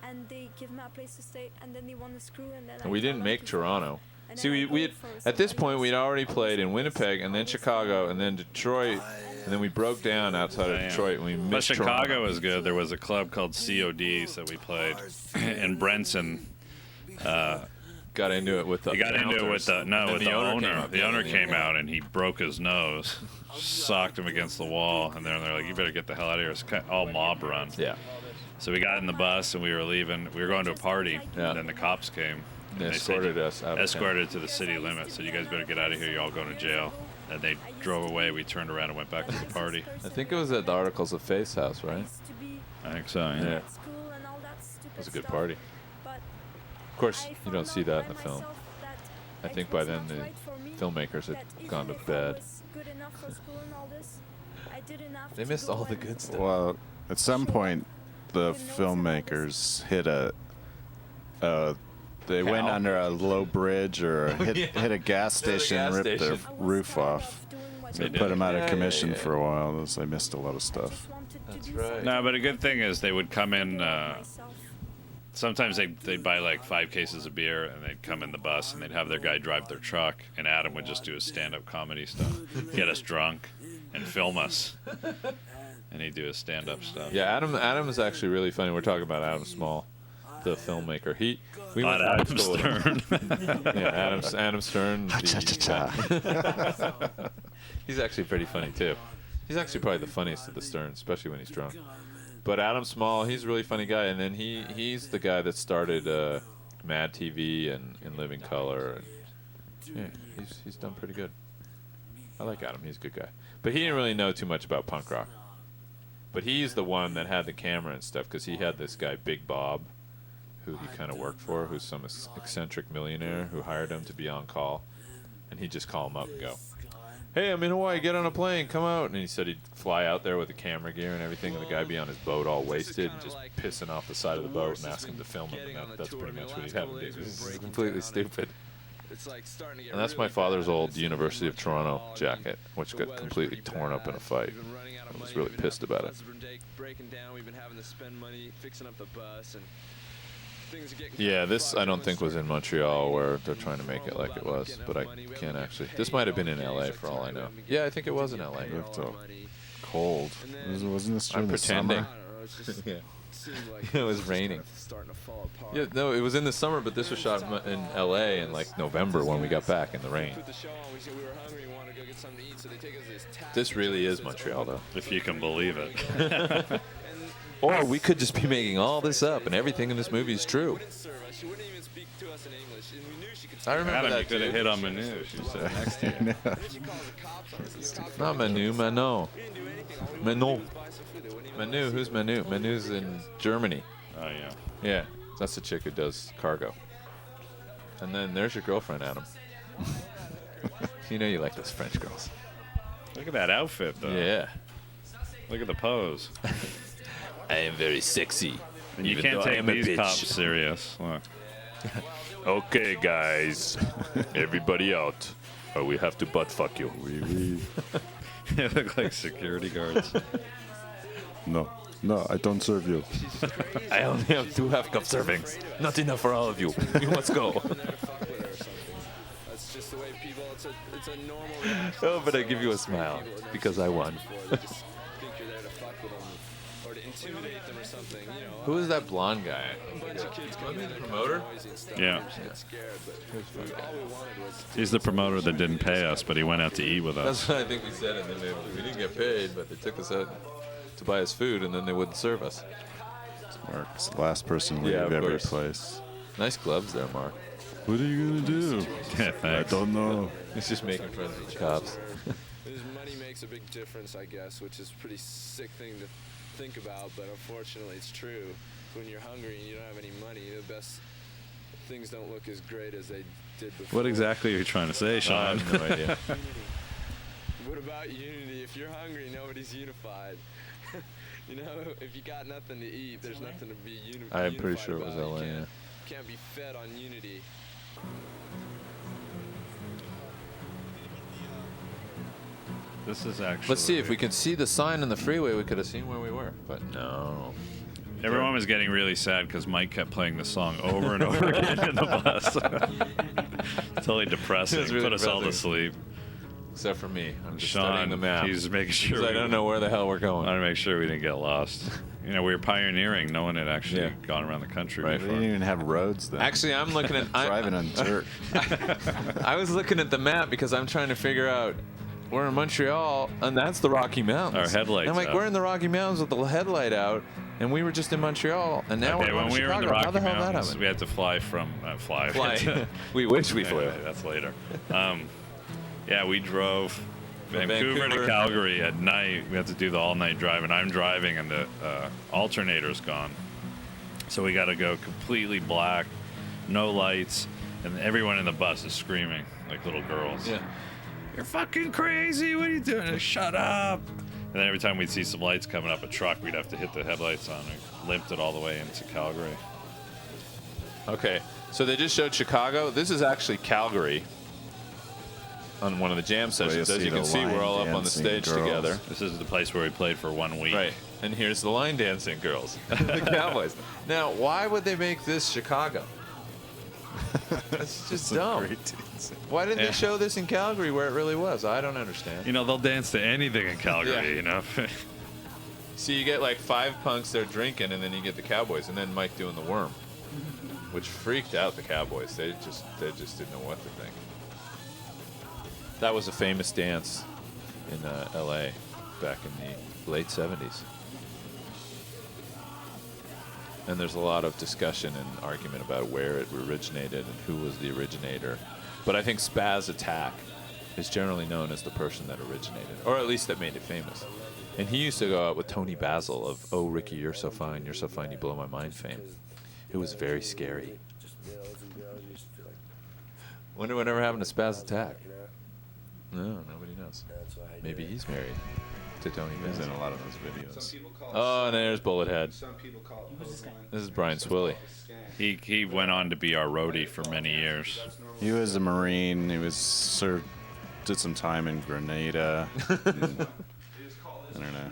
and they give me a place to stay, and then they want to screw, and then We I tell didn't them make to fuck off. Toronto. And See, then I we go had, for at this somebody point else. we'd already Always played in like Winnipeg this, and then always like Chicago this. and then Detroit, and then we broke down outside of Damn. Detroit and we But missed Chicago Toronto. was good. There was a club called CODs that we played, and Brenson. Got into it with the He got into it with bouncers. the And with then the owner. came up. The owner came out and he broke his nose, socked him against the wall, and they're like, "You better get the hell out of here." It's kind of all mob run. Yeah. So we got in the bus and we were leaving. We were going to a party, Yeah. and then the cops came. They and escorted said, us out of town. escorted to the city limits. So you guys better get out of here. You're all going to jail. And they drove away. We turned around and went back to the party. I think it was at the Articles of Faith's house, right? I think so. Yeah. Yeah. It was a good party. Of course, you don't see that in the film. I think by then the filmmakers had gone to bed. They missed all the good stuff. Well, at some point, the filmmakers hit a. They went Cow? under a low bridge or hit, Yeah. hit a gas station, gas and ripped their station. roof off. They They did. put them out Yeah, of yeah, commission yeah. for a while. They missed a lot of stuff. That's right. No, but a good thing is they would come in. Sometimes they'd buy like 5 cases of beer and they'd come in the bus and they'd have their guy drive their truck, and Adam would just do his stand-up comedy stuff, get us drunk, and film us. And he'd do his stand-up stuff. Yeah, Adam is actually really funny. We're talking about Adam Small, the filmmaker. We went to high Adam school with him. Stern. Yeah, Adam Stern. Ha-cha-cha-cha. He's actually pretty funny too. He's actually probably the funniest of the Sterns, especially when he's drunk. But Adam Small, he's a really funny guy, and then he's the guy that started Mad TV and Living Color. And, yeah, he's done pretty good. I like Adam. He's a good guy. But he didn't really know too much about punk rock. But he's the one that had the camera and stuff, because he had this guy, Big Bob, who he kind of worked for, who's some eccentric millionaire who hired him to be on call. And he'd just call him up and go, "Hey, I'm in Hawaii, get on a plane, come out." And he said he'd fly out there with the camera gear and everything, and the guy be on his boat all wasted and just pissing off the side of the boat and ask him to film him. And that's pretty much what he'd have him do. This is completely stupid. And that's my father's old University of Toronto jacket, which got completely torn up in a fight. I was really pissed about it. Yeah, this I don't think was in Montreal where they're trying to make it like it was, but I can't actually. This might have been in LA for all I know. Yeah, I think it was in LA. It looked cold. Wasn't this during I'm the pretending. summer? Yeah. It was raining. Yeah, no, it was in the summer, but this was shot in LA in like November when we got back in the rain. This really is Montreal, though. If you can believe it. Or we could just be making all this up, and everything in this movie is true. I remember Adam, you that could have too. hit on Manu. She was sitting next to you. Not Manu, Manon. Manon. Manu, who's Manu? Manu's in Germany. Oh, yeah. Yeah, that's the chick who does cargo. And then there's your girlfriend, Adam. You know you like those French girls. Look at that outfit, though. Yeah. Look at the pose. I am very sexy. And you even can't though I take am a these bitch. cops serious. Look. Okay, guys. Everybody out. Or we have to butt fuck you. They look like security guards. No, I don't serve you. I only have 2 half-cup servings. Not enough for all of you. You must go. That's just the way people. It's a normal reaction. Oh, but I give you a smile because I won. They just think you're there to fuck with them or to intimidate them or something. You know. Who is that blonde guy? A bunch of kids Wasn't he coming the in promoter? noisy and stuff. Yeah. We just get scared, but all we wanted was. He's the promoter that didn't pay us, but he went out to eat with us. That's what I think we said in the movie. We didn't get paid, but they took us out to buy us food, and then they wouldn't serve us. Mark's the last person we Yeah, leave of every course. place. Nice gloves there, Mark. What are you gonna do? Yeah, I thanks. don't know. He's just making friends with the cops. His money makes a big difference, I guess, which is a pretty sick thing to think about, but unfortunately it's true. When you're hungry and you don't have any money, the best things don't look as great as they did before. What exactly are you trying to say, I Sean? have no idea. What about unity? If you're hungry, nobody's unified. You know, if you got nothing to eat, there's nothing to be unified. I'm pretty sure it was about. LA. You can't be fed on unity. This is actually. Let's see if we could see the sign on the freeway. We could have seen where we were, but no. Everyone was getting really sad because Mike kept playing the song over and over again in the bus. Totally depressing. It was really Put us all to depressing. sleep. Except for me. I'm just Sean, studying the map. he's making sure. Because I don't know where the hell we're I going. want to make sure we didn't get lost. You know, we were pioneering. No one had actually Yeah. gone around the country Right. They before. didn't even have roads then. Actually, I'm looking at driving on dirt. I was looking at the map because I'm trying to figure out. We're in Montreal, and that's the Rocky Mountains. Our headlights I'm like, out. we're in the Rocky Mountains with the headlight out, and we were just in Montreal, and now Okay, we're when going we to were in Chicago. the How the Rocky hell did that Mountains, happen? we had to fly from Fly. We wish we flew. Yeah, that's later. Yeah, we drove From Vancouver Vancouver. to Calgary at night. We had to do the all-night drive, and I'm driving, and the alternator's gone. So we got to go completely black, no lights, and everyone in the bus is screaming like little girls. Yeah. You're fucking crazy. What are you doing? Shut up. And then every time we'd see some lights coming up a truck, we'd have to hit the headlights on. We limped it all the way into Calgary. Okay, so they just showed Chicago. This is actually Calgary on one of the jam sessions. you'll As see you can the see, we're line all up on the dancing stage girls. together. This is the place where we played for 1 week. Right, and here's the line dancing girls, the Cowboys. Now, why would they make this Chicago? That's just Some dumb. great dancing. Why didn't Yeah. they show this in Calgary where it really was? I don't understand. You know, they'll dance to anything in Calgary, Yeah. you know? See, you get like 5 punks there drinking, and then you get the Cowboys, and then Mike doing the worm, which freaked out the Cowboys. They just didn't know what to think. That was a famous dance in L.A. back in the late 70s. And there's a lot of discussion and argument about where it originated and who was the originator. But I think Spaz Attack is generally known as the person that originated, or at least that made it famous. And he used to go out with Tony Basil of "Oh Ricky, you're so fine, you blow my mind" fame. It was very scary. Wonder whatever happened to Spaz Attack. No, nobody knows. Maybe he's married to Tony He's in Basil. a lot of those videos. Oh, and there's Bullethead. Some people call it This is Brian Swilly. He went on to be our roadie for many years. He was a Marine. He was served, did some time in Grenada. And, I don't know,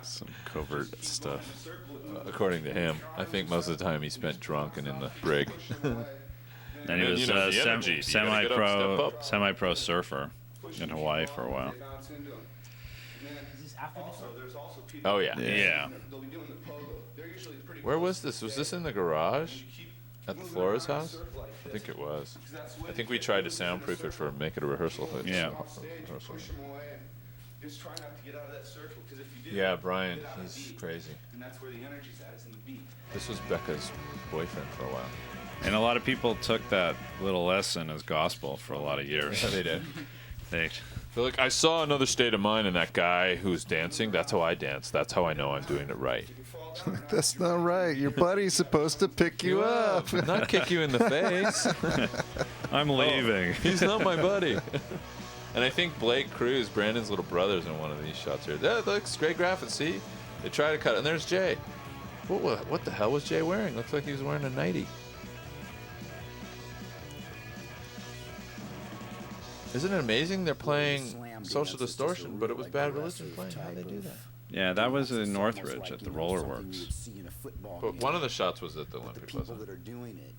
some covert stuff. According to him, I think most of the time he spent drunk and in the brig. And he And, was you know, the energy. You gotta get up, step up. semi-pro surfer in Hawaii for a while. Oh yeah. Yeah. Where was this? Was this in the garage at the Flores house? I think it was. I think we tried to soundproof it for make it a rehearsal. Yeah. Yeah, Brian, he's crazy. This was Becca's boyfriend for a while. And a lot of people took that little lesson as gospel for a lot of years. Yeah, they did. They, They're like, I saw another state of mind in that guy who's dancing. That's how I dance. That's how I know I'm doing it right. That's not right. Your buddy's supposed to pick you up. Not kick you in the face. I'm leaving. He's not my buddy. And I think Blake Cruz, Brandon's little brother's in one of these shots here. That looks great graphics. See, they try to cut it, and there's Jay. What the hell was Jay wearing? Looks like he was wearing a nightie. Isn't it amazing? They're playing Social Distortion, but it was Bad Religion playing. How'd they do that? Yeah, that was in Northridge at the Roller Works. But one of the shots was at the Olympic, wasn't it?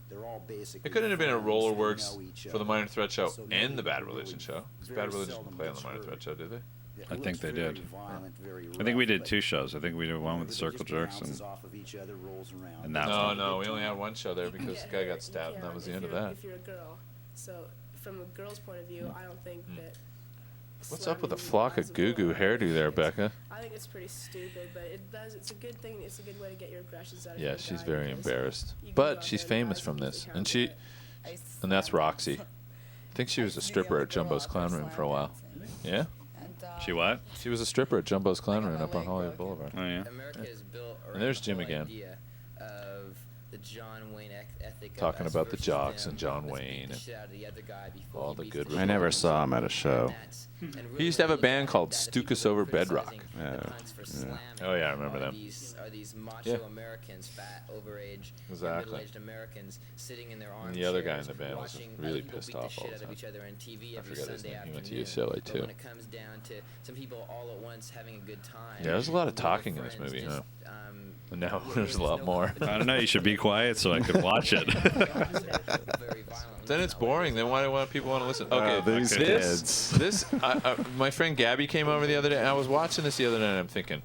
They're all basically It couldn't have been a friends, Roller they Works know each for the other. Minor Threat show So and the Bad nobody Religion show. 'Cause very Bad Religion seldom didn't play on the gets Minor hurt. Threat show, did they? It I think looks they very did. violent, very I think we rough, did but 2 shows. I think we did one with the everybody Circle just Jerks bounces and off of each other, rolls around. and that No, one. no, we only had one show there because the guy got stabbed, and that was the end of that. If you're a girl, so from a girl's point of view, I don't think that. What's up with the slamming flock guys of with goo-goo a- hairdo there, Becca? I think it's pretty stupid, but it does. It's a good thing. It's a good way to get your aggressions out of Yeah, your she's guy very because embarrassed. you can go But out she's there famous guys from and this. count And it. and that's Roxy. I think she was a stripper at Jumbo's Clown Room for a while. Yeah? She what? She was a stripper at Jumbo's Clown Room up on Hollywood Boulevard. Oh yeah. America is built And there's around Jim the whole again. idea of the John Wayne ethic. Talking of us about the versus jocks them. and John Let's beat Wayne the and shit out of the other guy before all he the beats good the I shit never out of saw him us. at a show. And that's- and He really used to have a look at band it called that the people Stukas that are Over Bedrock. criticizing the punks for slamming Oh, yeah, I remember are them. these macho Yeah. Americans, fat, overage, Exactly. middle-aged Americans sitting in their armchairs. And the other guy in the band was watching really people pissed beat the off all shit the out of time. each other on TV I every forget his Sunday name. He went to afternoon. UCLA But too. when it comes down to some people all at once having a good time. Yeah, there's a lot of the talking in this friends movie, just, huh? And now there's a no lot more. I don't know. You should be quiet so I could watch it. Then it's boring. Then why do people want to listen? Okay, these kids. My friend Gabby came over the other day. And I was watching this the other night, and I'm thinking,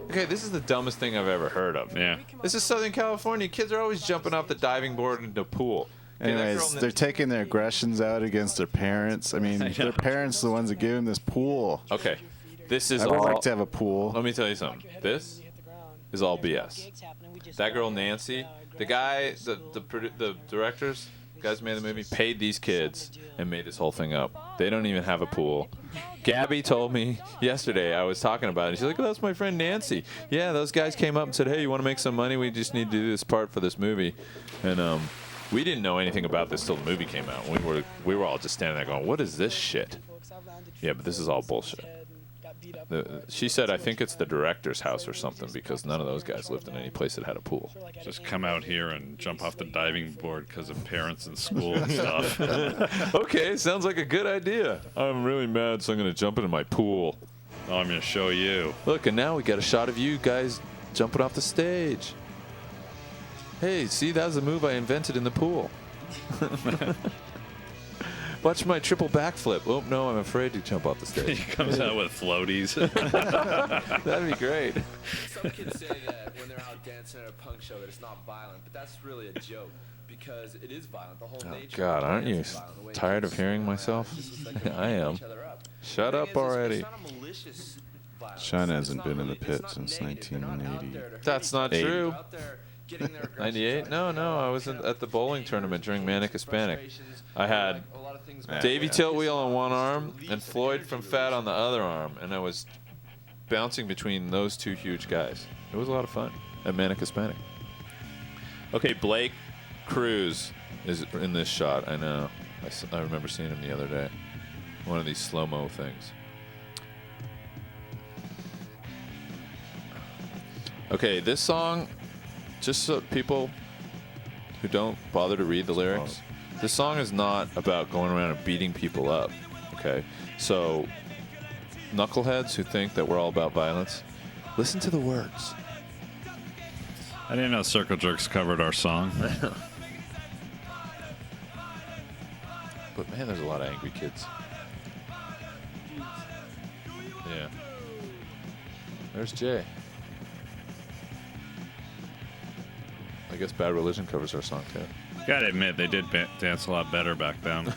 okay, this is the dumbest thing I've ever heard of. Yeah. This is Southern California. Kids are always jumping off the diving board into the pool. Okay, that Anyways, girl- they're taking their aggressions out against their parents. I mean, their parents are the ones that gave them this pool. Okay, this is I would all. like to have a pool. Let me tell you something. This is all BS. That girl Nancy, the guy, the directors, guys who made the movie, paid these kids and made this whole thing up. They don't even have a pool. Gabby told me yesterday, I was talking about it. She's like, oh, that's my friend Nancy. Yeah, those guys came up and said, hey, you want to make some money? We just need to do this part for this movie. And we didn't know anything about this till the movie came out. We were all just standing there going, what is this shit? Yeah, but this is all bullshit. She said, I think it's the director's house or something because none of those guys lived in any place that had a pool. Just come out here and jump off the diving board because of parents and school and stuff. Okay, sounds like a good idea. I'm really mad, so I'm going to jump into my pool. Oh, I'm going to show you. Look, and now we got a shot of you guys jumping off the stage. Hey, see, that was a move I invented in the pool. Watch my triple backflip. Oh, no, I'm afraid to jump off the stage. He comes out with floaties. That'd be great. Some kids say that when they're out dancing at a punk show that it's not violent, but that's really a joke because it is violent. The whole nature. God, of aren't you dance is violent. The way tired of kids hearing swing around, myself? it's just like they're I beating am. each other up. Shut The up thing is, already. It's not a malicious violence. Sean It's hasn't not been in the really- pit it's since not negative. They're not out 1980. there to hurt That's each not other. true. They're out there getting their aggressions 98? out. No, It's no. not I was at the bowling tournament during Manic Hispanic. I had a lot of things Davey Tiltwheel on one arm and Floyd from Fat on the other arm, and I was bouncing between those two huge guys. It was a lot of fun at Manic Hispanic. Okay, Blake Cruz is in this shot. I know. I remember seeing him the other day. One of these slow-mo things. Okay, this song, just so people who don't bother to read the lyrics, this song is not about going around and beating people up, okay? So, knuckleheads who think that we're all about violence, listen to the words. I didn't know Circle Jerks covered our song. But man, there's a lot of angry kids. Yeah. There's Jay. I guess Bad Religion covers our song too. Gotta admit, they did dance a lot better back then.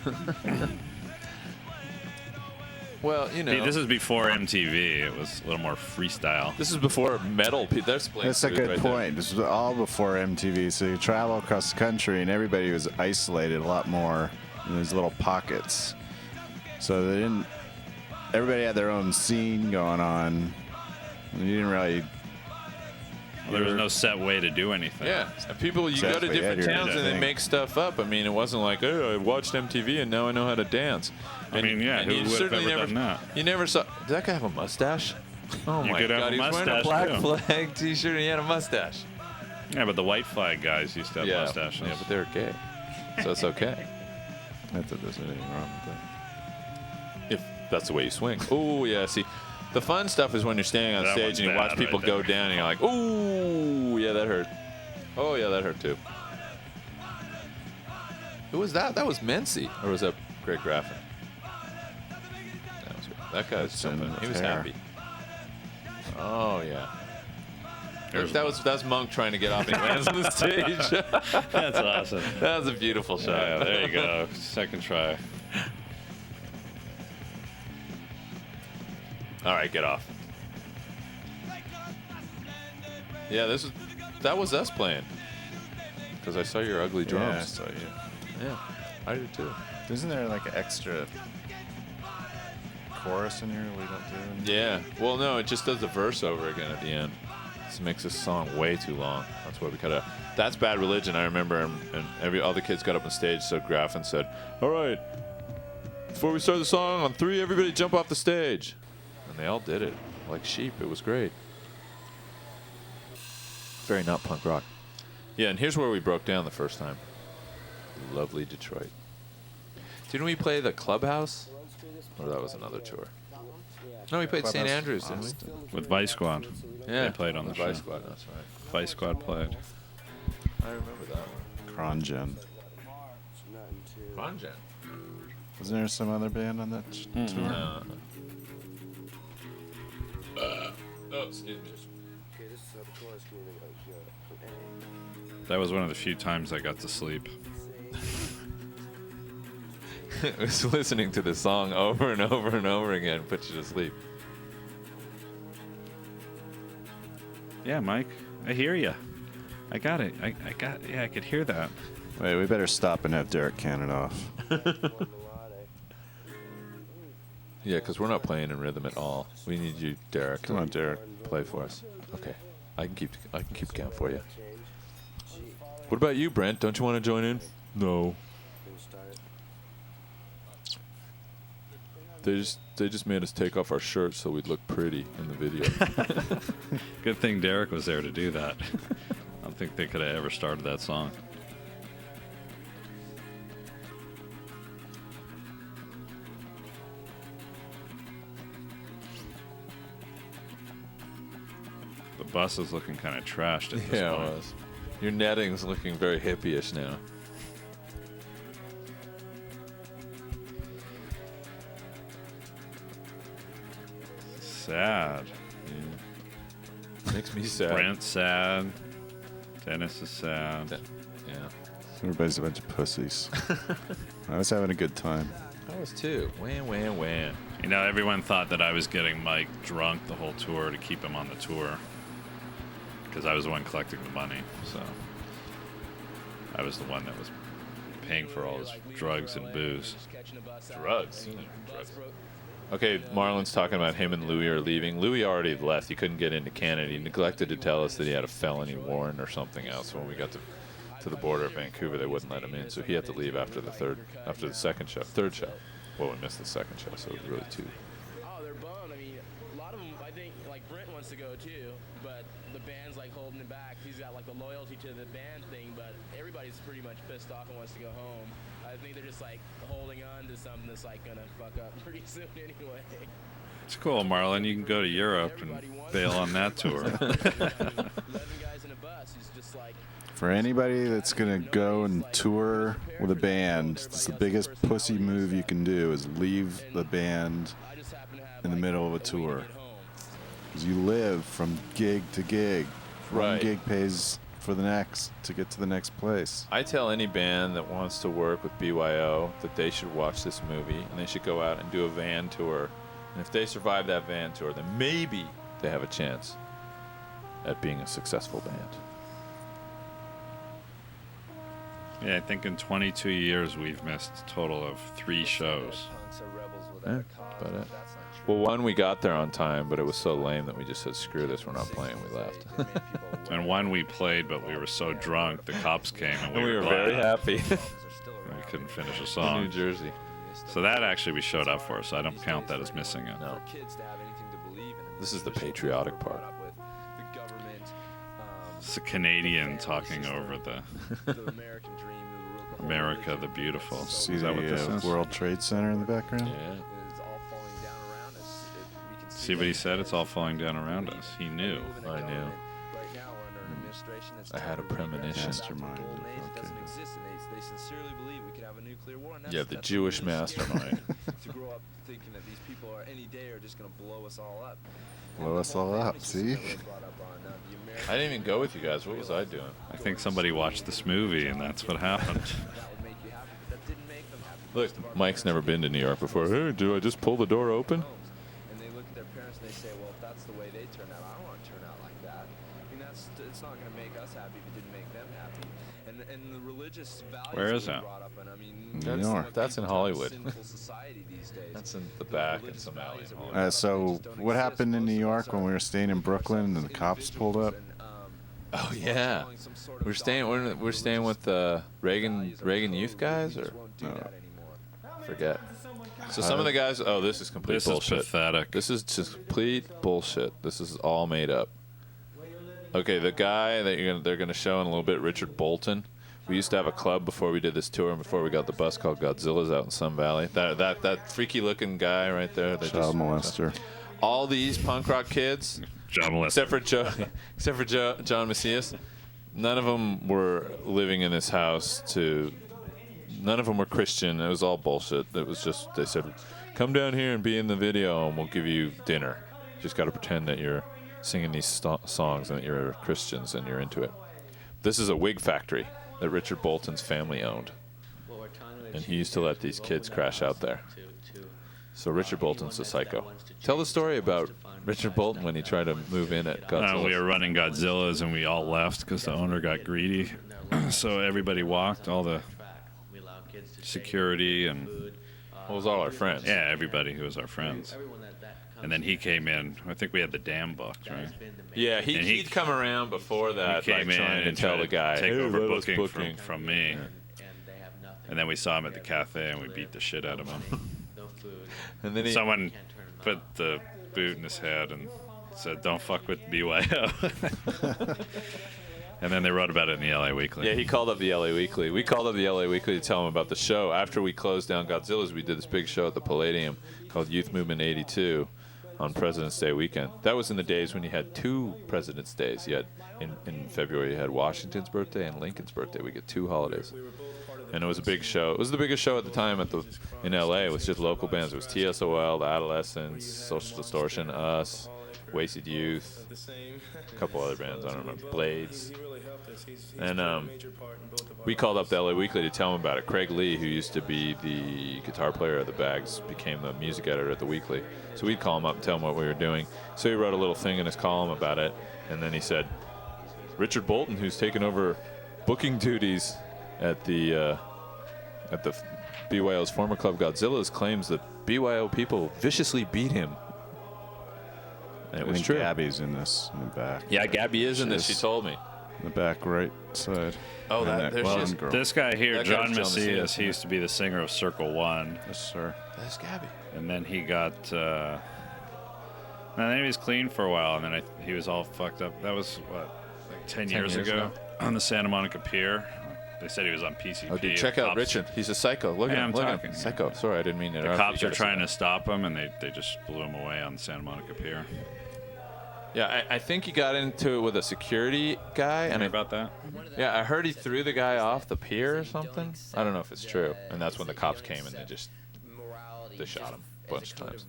Well, you know. See, this is before MTV. It was a little more freestyle. This is before metal. That's a good point. This was all before MTV, so you travel across the country, and everybody was isolated a lot more in these little pockets. So they didn't. Everybody had their own scene going on. And you didn't really. There was no set way to do anything. Yeah, and people, you go to Exactly, different yeah, towns and they make stuff up. I mean, it wasn't like, oh, I watched MTV and now I know how to dance. I mean, yeah, who you would have certainly ever never, done that? You never saw. Did that guy have a mustache? Oh You my could have God, a he was wearing a mustache, black too. flag T-shirt and he had a mustache. Yeah, but the white flag guys used to have mustaches. Yeah, but they were gay, so it's okay. Not that there's anything wrong with that. If that's the way you swing. Oh yeah, see, the fun stuff is when you're standing on That stage one's and you watch bad people right go there. down and you're like, ooh, yeah, that hurt. Oh yeah, that hurt too. Who was that? That was Mency, or was that Greg Graffin? That guy's That's jumping. in He was hair. happy. Oh yeah. There's That's Monk trying to get off and he lands on the stage. That's awesome. That was a beautiful shot. Yeah, there you go. Second try. All right, get off. Yeah, that was us playing. Because I saw your ugly drums. Yeah, I saw you. Yeah, I did too. Isn't there like an extra chorus in here we don't do? Yeah. Well, no, it just does the verse over again at the end. This makes this song way too long. That's why we cut it. That's Bad Religion, I remember, and all the kids got up on stage, so Graffin said, all right, before we start the song, on 3, everybody jump off the stage. And they all did it, like sheep. It was great. Very not punk rock. Yeah, and here's where we broke down the first time. Lovely Detroit. Didn't we play the Clubhouse? Or that was another tour? No, we played St. Andrews, didn't we? With Vice Squad. Yeah, They played on the show. Vice Squad, that's right. Vice Squad played. I remember that one. Crongen. Crongen. Wasn't there some other band on that tour? No. Oh, excuse me. That was one of the few times I got to sleep. It was listening to the song over and over and over again put you to sleep. Yeah, Mike, I hear you. I got it. I could hear that. Wait, we better stop and have Derek can it off. Yeah, because we're not playing in rhythm at all. We need you, Derek. Come on, Derek. Play for us. Okay. I can keep count for you. What about you, Brent? Don't you want to join in? No. They just made us take off our shirts so we'd look pretty in the video. Good thing Derek was there to do that. I don't think they could have ever started that song. The bus is looking kind of trashed at this Yeah, it point. was. Your netting's looking very hippie-ish now. Sad. Makes me sad. Brent's sad. Dennis is sad. Yeah. Everybody's a bunch of pussies. I was having a good time. I was too. Wham. You know, everyone thought that I was getting Mike drunk the whole tour to keep him on the tour. Because I was the one collecting the money. So I was the one that was paying for all his drugs and booze. Drugs? Okay, Marlon's talking about him and Louis are leaving. Louis already left. He couldn't get into Canada. He neglected to tell us that he had a felony warrant or something else. When we got to the border of Vancouver, they wouldn't let him in, so he had to leave after the third show. Well, we missed the second show, so it was really two. Oh, they're bummed. I mean, a lot of them, I think, like Brent wants to go too, but the band's like holding him back. He's got like the loyalty to the band thing, but everybody's pretty much pissed off and wants to go home. I think they're just like holding on to something that's like gonna fuck up pretty soon anyway. It's cool, Marlon. You can go to Europe and bail on that tour. 11 guys in a bus is just like. For anybody that's gonna go and tour with a band, it's the biggest pussy move you can do is leave the band in the middle of a tour. Because you live from gig to gig. One Right. gig pays for the next to get to the next place. I tell any band that wants to work with BYO that they should watch this movie and they should go out and do a van tour. And if they survive that van tour, then maybe they have a chance at being a successful band. Yeah, I think in 22 years we've missed a total of 3 shows. Yeah, about it. Well, one, we got there on time, but it was so lame that we just said, screw this, we're not playing, we left. And one we played, but we were so drunk, the cops came and And we were glad. very happy. We couldn't finish a song. New Jersey. So that actually we showed up for, so I don't count that as missing it. No. This is the patriotic part. It's a Canadian talking over the America the Beautiful. See Is that what this the is? World Trade Center in the background? Yeah. See what he said? It's all falling down around us. He knew. I knew. I had a premonition. Mastermind. Okay. Yeah, the Jewish mastermind. To grow up thinking that these people are any day are just going to blow us all up. Blow us all up, see? I didn't even go with you guys. What was I doing? I think somebody watched this movie and that's what happened. Look, Mike's never been to New York before. Hey, do I just pull the door open? And they look at their parents and they say, well, if that's the way they turn out, I don't want to turn out like that. I mean, it's not going to make us happy if it didn't make them happy. and the religious values Where is we that? brought up in. I mean, New that's York. like That's in kind of Hollywood. sinful society these days. That's in the The back in religious some alley. values in that we Hollywood. So what happened in New York when we were staying in Brooklyn and the cops pulled up? Oh yeah, we're staying with the Reagan youth guys, or forget. So some of the guys. Oh, this is complete This bullshit. is pathetic. This is just complete bullshit. This is all made up. Okay, the guy that they're gonna show in a little bit, Richard Bolton. We used to have a club before we did this tour and before we got the bus called Godzilla's out in Sun Valley. That freaky looking guy right there. Child molester. All these punk rock kids, John Melissa. except for John Macias, none of them were living in this house. None of them were Christian. It was all bullshit. It was just they said, "Come down here and be in the video, and we'll give you dinner. Just got to pretend that you're singing these songs and that you're Christians and you're into it." This is a wig factory that Richard Bolton's family owned, and he used to let these kids crash out there. So Richard Bolton's a psycho. Tell the story about Richard Bolton when he tried to move in at Godzilla. We were running Godzilla's and we all left because the owner got greedy. So everybody walked, all the security and It was all our friends. yeah, everybody who was our friends. And then he came in. I think we had the damn box, right? Yeah, And he'd come around before that, He like came in trying to and tell tried the guy, take "Hey, over let us booking from me. And then we saw him at the cafe and we beat the shit out of him. And then Someone put the boot in his head and said, "Don't fuck with BYO." And then they wrote about it in the LA Weekly. Yeah, he called up the LA Weekly. We called up the LA Weekly to tell him about the show. After we closed down Godzilla's, we did this big show at the Palladium called Youth Movement 82 on President's Day weekend. That was in the days when you had 2 President's Days. You had in February you had Washington's birthday and Lincoln's birthday. We get 2 holidays. And it was a big show. It was the biggest show at the time in LA. It was just local bands. It was TSOL, The Adolescents, Social Distortion, Us, Wasted Youth, a couple other bands. I don't remember. Blades. And we called up the LA Weekly to tell him about it. Craig Lee, who used to be the guitar player of the Bags, became the music editor at the Weekly. So we'd call him up and tell him what we were doing. So he wrote a little thing in his column about it. And then he said, Richard Bolton, who's taken over booking duties at the BYO's former club Godzilla's, claims that BYO people viciously beat him. And it was true. Gabby's in this in the back. Yeah, Gabby is in this. She told me. In the back right side. Oh, And there she is. blonde girl. This guy here, That John guy's John Macias, Macias. he used to be the singer of Circle One. Yes, sir. That's Gabby. And then he got. And then he was clean for a while, and then he was all fucked up. That was, what, like 10 years ago on the Santa Monica Pier. They said he was on PCP. Oh, dude, check out Richard. He's a psycho. Look at Yeah, him. I'm Look at talking, him. yeah. Psycho. Sorry, I didn't mean to The interrupt. cops are trying to stop him, and they just blew him away on the Santa Monica Pier. Yeah, I think he got into it with a security guy. And about that? Yeah, I heard he threw the guy off the pier or something. I don't know if it's true. And that's when the cops came and they shot him a bunch of times.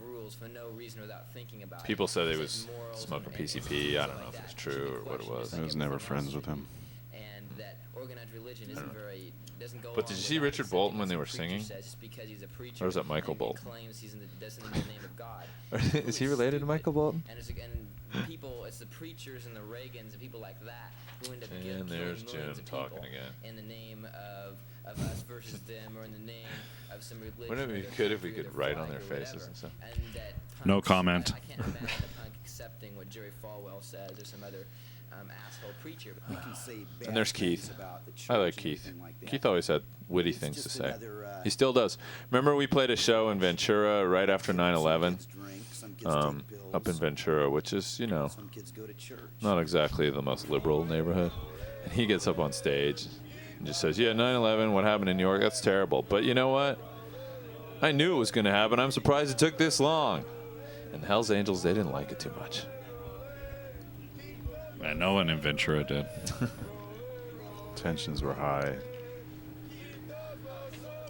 People said he was smoking PCP. I don't know if it's true or what it was. I was never friends with him. But did you see Richard Bolton when they were singing? Or was that Michael Bolton? Is he related to Michael Bolton? It's the preachers and the Reagans and people like that who end up And there's Jim talking again. in the name of us versus them, or in the name of some religion. Wouldn't it be good if we could write on their faces and stuff? And that No comment. I can't imagine a punk accepting what Jerry Falwell says or some other asshole preacher. We can say bad And there's things Keith. about the I like church and Keith. everything like that. Keith always had witty It's things to just say. another, He still does. Remember we played a show in Ventura right after 9/11? Up in Ventura, which is, you know, Some kids go to church. not exactly the most liberal neighborhood. And he gets up on stage and just says, yeah, 9/11, what happened in New York, that's terrible. But you know what? I knew it was going to happen. I'm surprised it took this long. And the Hells Angels, they didn't like it too much. Man, no one in Ventura did. Tensions were high.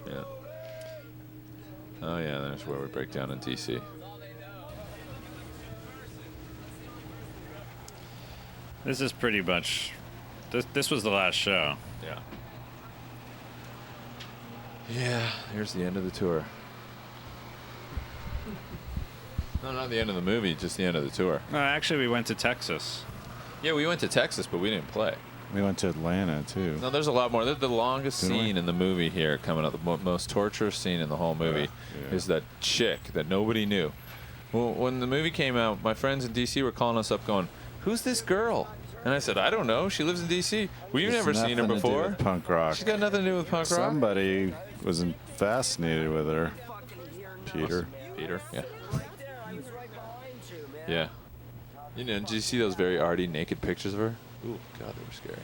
Yeah. Oh, yeah, that's where we break down in D.C. This is pretty much. This was the last show. Yeah. Yeah, here's the end of the tour. No, not the end of the movie, just the end of the tour. Actually, we went to Texas. Yeah, we went to Texas, but we didn't play. We went to Atlanta too. No, there's a lot more. The longest Didn't we? scene in the movie here coming up, the most torturous scene in the whole movie is that chick that nobody knew. Well, when the movie came out, my friends in D.C. were calling us up going, "Who's this girl?" And I said, "I don't know. She lives in D.C. Well, you've It's never seen her nothing to do before. with punk rock. She's got nothing to do with punk rock." Somebody was fascinated with her. Peter. Peter, yeah. Yeah. You know, did you see those very arty naked pictures of her? Ooh, God, they were scary.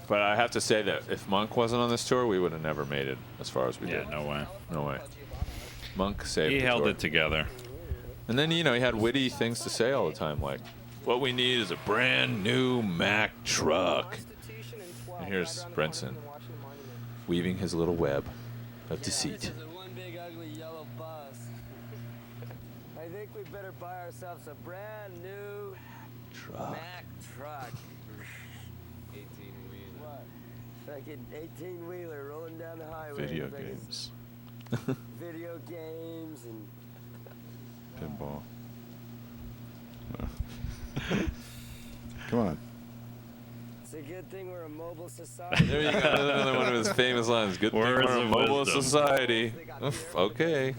But I have to say that if Monk wasn't on this tour, we would have never made it as far as we did. Yeah, no way. No way. Monk saved He the held tour. it together. And then, you know, he had witty things to say all the time, like, what we need is a brand new Mack truck. And here's Brenson weaving his little web of deceit. One big ugly yellow bus. I think we better buy ourselves a brand new Mack truck. 18-wheeler. What? Fucking 18-wheeler rolling down the highway. Video Fucking games. Video games and Pinball. Come on. it's a good thing we're a mobile society. There you go, another one of his famous lines. Good thing Words we're a of mobile wisdom. society. Oof, okay.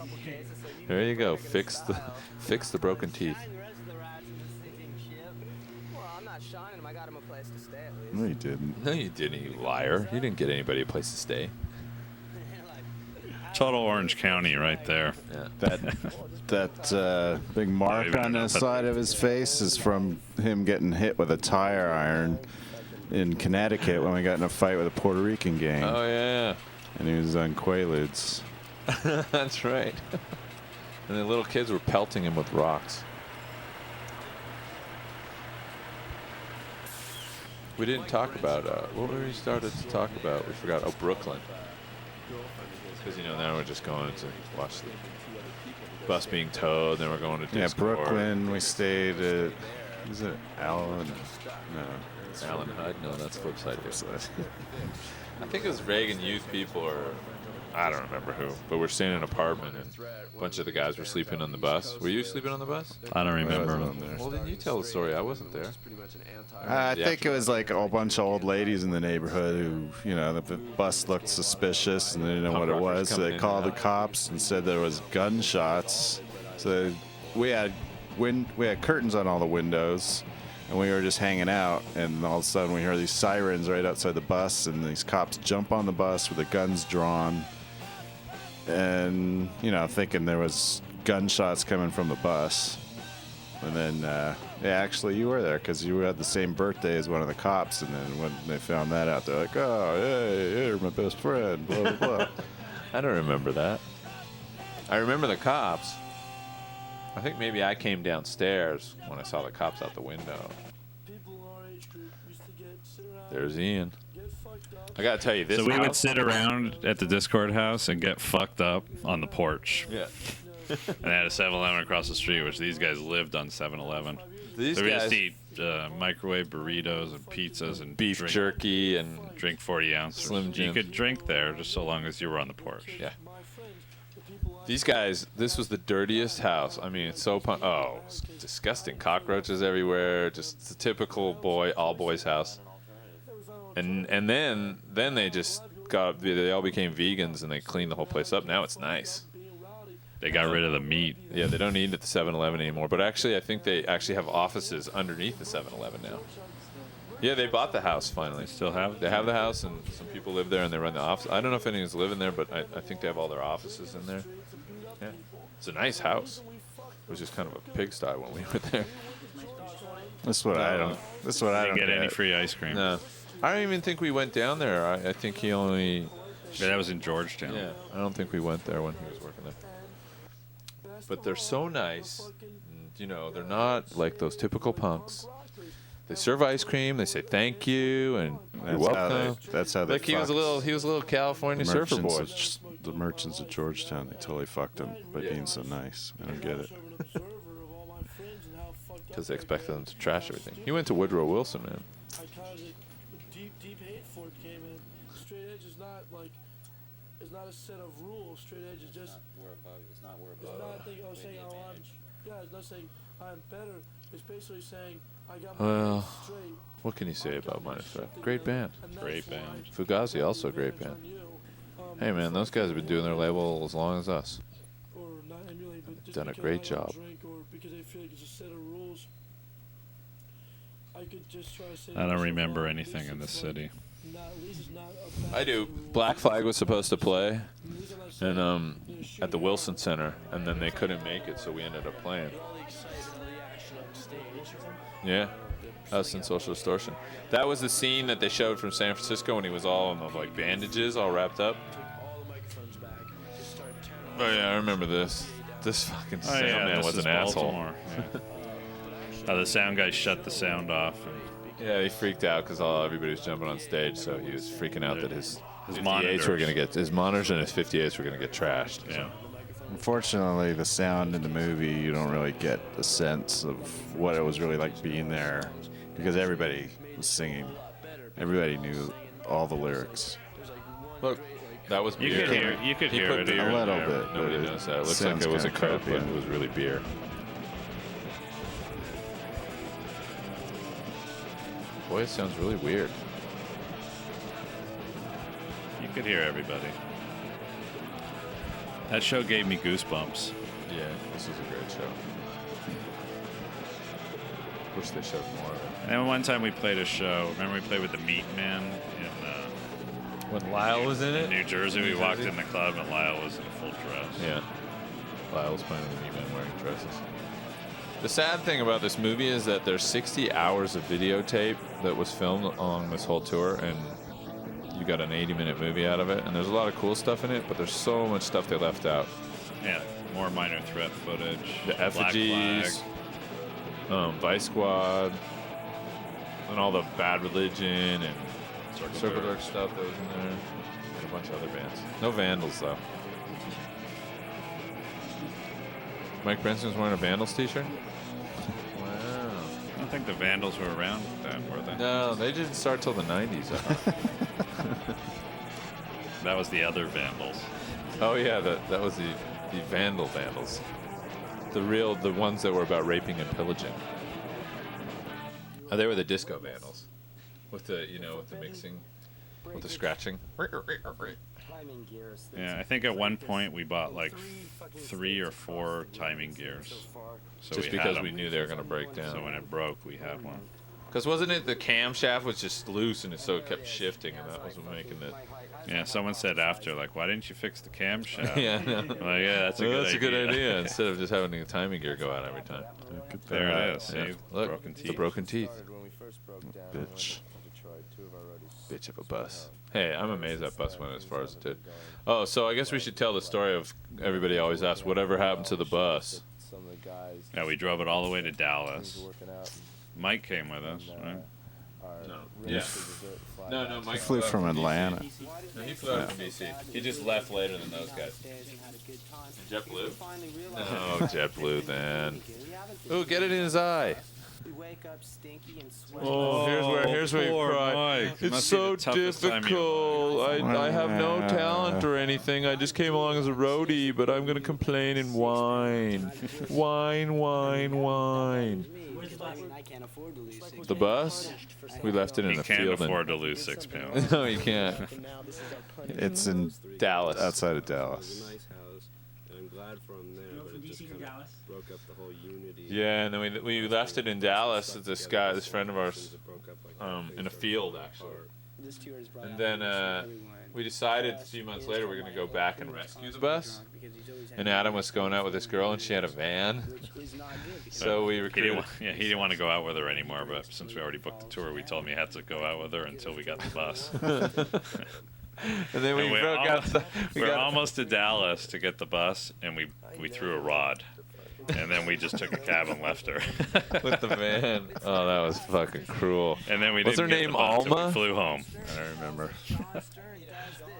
There you go. Fix the broken teeth. Well, I'm not shining him. I got him a place to stay at least. No, you didn't. No, you didn't, you liar. You didn't get anybody a place to stay. Total Orange County right there. Yeah. That big mark even on know the that- side of his face is from him getting hit with a tire iron in Connecticut when we got in a fight with a Puerto Rican gang. Oh, yeah. And he was on Quaaludes. That's right. And the little kids were pelting him with rocks. We didn't talk about, what were we started to talk about? We forgot. Oh, Brooklyn. Because, you know, now we're just going to watch the bus being towed, then we're going to Yeah, Discord. Brooklyn. We stayed at, is it Allen? No. it's Alan Hud? No, that's Flipside. Flipside. I think it was Reagan Youth people or I don't remember who, but we're staying in an apartment and a bunch of the guys were sleeping on the bus. Were you sleeping on the bus? I don't I remember. wasn't on there. Well, then you tell the story. I wasn't there. I think it was like a bunch of old ladies in the neighborhood who, you know, the bus looked suspicious and they didn't know what it Punk rockers was. So coming they in called the and out. cops and said there was gunshots. So we had curtains on all the windows and we were just hanging out. And all of a sudden we heard these sirens right outside the bus and these cops jump on the bus with their guns drawn. And, you know, thinking there was gunshots coming from the bus. And then, yeah, actually, you were there because you had the same birthday as one of the cops. And then when they found that out, they're like, oh, hey, you're my best friend, blah, blah, blah. I don't remember that. I remember the cops. I think maybe I came downstairs when I saw the cops out the window. There's Ian. I gotta tell you, this So we would house- sit around at the Discord house and get fucked up on the porch. Yeah. And they had a 7-Eleven across the street, which these guys lived on 7-Eleven. These So we guys- just eat microwave burritos and pizzas and Beef drink, jerky and drink 40 ounces. Slim You Jim. could drink there just so long as you were on the porch. Yeah. These guys, this was the dirtiest house. I mean, it's so it's disgusting. Cockroaches everywhere. Just the typical all boys house. And then they just they all became vegans and they cleaned the whole place up. Now it's nice. They got rid of the meat. Yeah, they don't eat at the 7-Eleven anymore. But actually, I think they actually have offices underneath the 7-Eleven now. Yeah, they bought the house finally. Still have it? They have the house, and some people live there, and they run the office. I don't know if anyone's living there, but I think they have all their offices in there. Yeah, it's a nice house. It was just kind of a pigsty when we were there. That's what I don't. That's what I don't Didn't get any free ice cream. No, I don't even think we went down there. I think he only. Yeah, that was in Georgetown. Yeah, I don't think we went there when he was working there. But they're so nice. And, you know, they're not like those typical punks. They serve ice cream. They say thank you and you're welcome. That's how they. Like he was a little California surfer boy. The merchants of Georgetown, they totally fucked him by being so nice. I don't get it. Because they expected them to trash everything. He went to Woodrow Wilson, man. Deep hate for it came in. Straight edge is not like, it's not a set of rules. Straight edge is just. It's not we're above. It's not saying, oh, I'm. Yeah, it's not saying I'm better. It's basically saying, I got my Well, head straight. what can you say about Minor Threat? Great band. Great band. Fugazi, also a great band. Hey, man, those guys have been doing their label as long as us. Or not emulate, but just Done a because great I job. don't drink or because I feel like it's a set of rules. I could just try to say I don't remember anything in this city. I do. Black Flag was supposed to play, and at the Wilson Center, and then they couldn't make it, so we ended up playing. Yeah, us and Social Distortion. That was the scene that they showed from San Francisco when he was all in the like bandages, all wrapped up. Oh yeah, I remember this. This fucking sound man this was is an asshole. Baltimore. Yeah. The sound guy shut the sound off. Yeah, he freaked out because everybody was jumping on stage, so he was freaking out that his 58s were gonna get his monitors and his 58s were gonna get trashed. Yeah. Unfortunately, the sound in the movie, you don't really get the sense of what it was really like being there, because everybody was singing. Everybody knew all the lyrics. Look, that was beer. You could he hear put it beer a little in there. bit. Nobody but knows that. It looks like sounds it was a kinda Coke, but crappy. it was really beer. Boy, it sounds really weird. You could hear everybody. That show gave me goosebumps. Yeah, this was a great show. Wish they showed more of it. And then one time we played a show. Remember we played with the Meat Man in when Lyle was in it? New Jersey. We walked in the club and Lyle was in full dress. Yeah. Lyle was playing with the Meat Man wearing dresses. The sad thing about this movie is that there's 60 hours of videotape that was filmed along this whole tour, and you got an 80-minute movie out of it. And there's a lot of cool stuff in it, but there's so much stuff they left out. Yeah, more Minor Threat footage. The effigies, Vice Squad, and all the Bad Religion and Circle Jerk stuff that was in there, and a bunch of other bands. No Vandals though. Mike Benson's wearing a Vandals t-shirt? Wow. I don't think the Vandals were around then, were they? No, they didn't start till the 90s. That was the other Vandals. Oh yeah, that was the Vandals. The ones that were about raping and pillaging. Oh, they were the disco Vandals. With the, with the mixing, with the scratching. Yeah, I think at one point we bought like 3 or 4 timing gears. So Just because we knew they were going to break down. So when it broke, we had one. Because wasn't it the camshaft was just loose and so it kept shifting, and that was what making it. Yeah, someone said after, like, why didn't you fix the camshaft? Yeah, no. Like, yeah, that's a good idea. That's a good idea. Instead of just having the timing gear go out every time. There it is. Yeah. See? Look, broken teeth. the broken teeth. Bitch. Bitch of a bus. Hey, I'm amazed that bus went as far as it did. Oh, so I guess we should tell the story of everybody always asks, whatever happened to the bus? Yeah, we drove it all the way to Dallas. Mike came with us, right? No. Yeah. No, Mike flew from Atlanta. No, he flew out from BC. He just left later than those guys. JetBlue? No, JetBlue then. Ooh, get it in his eye. Oh, here's where you cry. Mike. It's so difficult. I have no talent or anything. I just came along as a roadie, but I'm gonna complain and whine. Whine. The bus? We left it in the field. He can't afford to lose 6 pounds. No, you can't. It's in Dallas. Outside of Dallas. Yeah, and then we left it in Dallas with this friend of ours, in a field actually. And then we decided a few months later we're gonna go back and rescue the bus. And Adam was going out with this girl, and she had a van. So we recruited. He didn't want to go out with her anymore, but since we already booked the tour, we told him he had to go out with her until we got the bus. And then we're almost to Dallas to get the bus, and we threw a rod. And then we just took a cab and left her. With the van. Oh, that was fucking cruel. And then we What's her didn't get name, the bus till Alma? we flew home. I don't remember.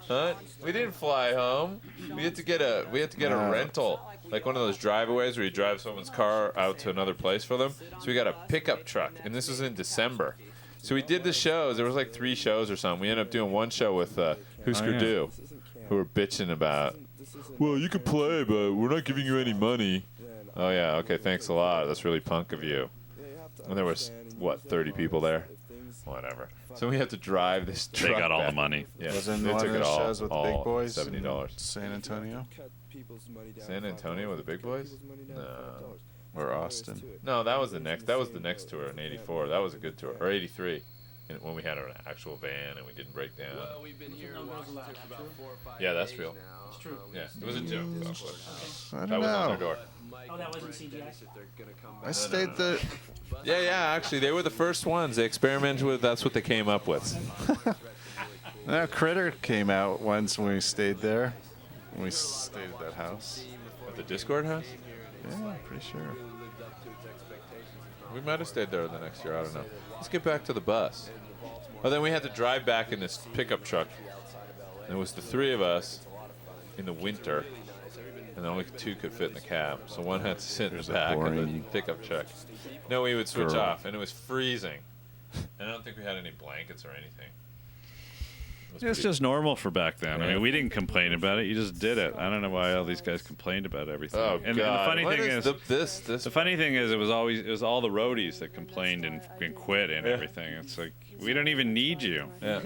Huh? We didn't fly home. We had to get a rental, like one of those driveaways where you drive someone's car out to another place for them. So we got a pickup truck, and this was in December. So we did the shows. There was like 3 shows or something. We ended up doing one show with Husker Du, who were bitching about, well, you can play, but we're not giving you any money. Oh yeah, okay, thanks a lot. That's really punk of you. And there was, what, 30 people there? Whatever. So we had to drive this truck. They got all back. the money. Yeah, Wasn't they one took of it the all. shows with the big all boys? $70. in San Antonio? San Antonio with the big boys? No. Or Austin? No, that was the next. That was the next tour in '84. That was a good tour. Or '83, when we had an actual van and we didn't break down. Well, we've been here in Washington for about 4 or 5 Yeah, that's days real. now. It's true. Yeah, it was a joke. I don't That was on know. their door. Oh, that wasn't CGI? I stayed there. Yeah. Actually, they were the first ones. They experimented with. That's what they came up with. Now, Critter came out once when we stayed there. When we stayed at that house. At the Discord house? Yeah, I'm pretty sure. We might have stayed there the next year. I don't know. Let's get back to the bus. Oh, then we had to drive back in this pickup truck. And it was the three of us in the winter, and only two could fit in the cab. So one had to sit in the back of the pickup truck. No, we would switch off, and it was freezing. And I don't think we had any blankets or anything. It's just normal for back then. I mean, we didn't complain about it. You just did it. I don't know why all these guys complained about everything. Oh, and God. the funny What thing is is, the funny thing is, it was all the roadies that complained and quit and everything. It's like, we don't even need you. Yeah.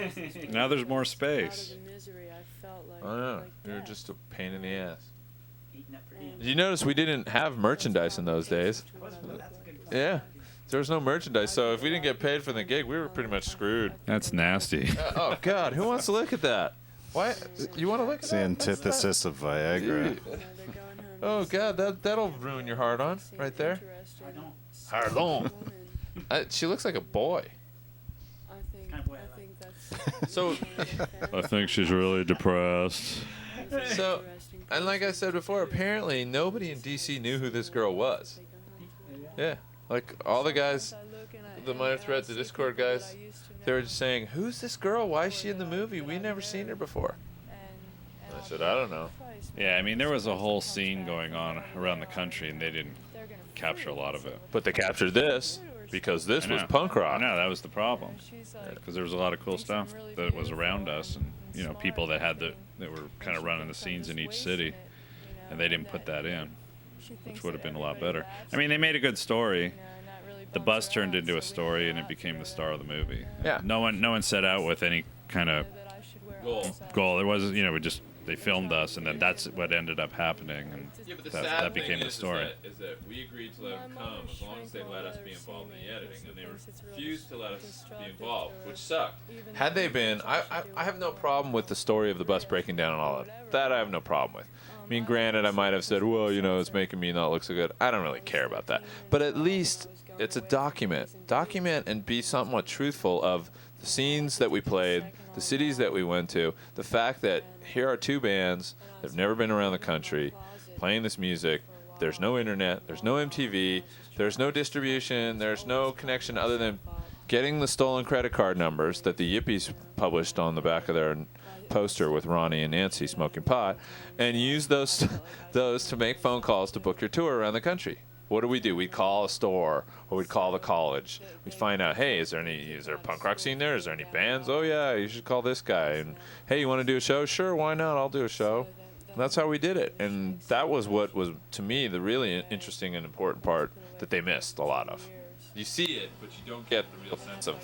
Now there's more space. I don't know. You're just a pain in the ass. Did you notice we didn't have merchandise in those days? Yeah. There was no merchandise, so if we didn't get paid for the gig, we were pretty much screwed. That's nasty. Oh, God. Who wants to look at that? Why? You want to look at It's the antithesis of Viagra. Oh, God. That'll ruin your hard-on right there. Hard-on. She looks like a boy. So, I think she's really depressed. So, and like I said before, apparently nobody in DC knew who this girl was. Yeah. Like, all the guys, the Minor Threat, the Discord guys, they were just saying, who's this girl? Why is she in the movie? We've never seen her before. And I said, I don't know. Yeah, I mean, there was a whole scene going on around the country, and they didn't capture a lot of it. But they captured this, because this was punk rock. No, that was the problem. Because there was a lot of cool stuff that was around us, and, you know, people that were kind of running the scenes in each city, and they didn't put that in, which would have been a lot better. I mean, they made a good story. The bus turned into a story, and it became the star of the movie. Yeah. No one set out with any kind of goal. There was, you know, they filmed us, and then that's what ended up happening, and that became the story. Is that we agreed to let them come as long as they let us be involved in the editing, and they refused to let us be involved, which sucked. Had they been, I have no problem with the story of the bus breaking down and all that. That I have no problem with. I mean, granted, I might have said, well, you know, it's making me not look so good. I don't really care about that. But at least it's a document. Document and be somewhat truthful of the scenes that we played, the cities that we went to, the fact that here are two bands that have never been around the country playing this music. There's no internet. There's no MTV. There's no distribution. There's no connection other than getting the stolen credit card numbers that the Yippies published on the back of their poster with Ronnie and Nancy smoking pot, and use those to make phone calls to book your tour around the country. What do? We'd call a store, or we'd call the college. We'd find out, hey, is there a punk rock scene there? Is there any bands? Oh yeah, you should call this guy. And hey, you want to do a show? Sure, why not? I'll do a show. And that's how we did it, and that was what was, to me, the really interesting and important part that they missed a lot of. You see it, but you don't get the real sense of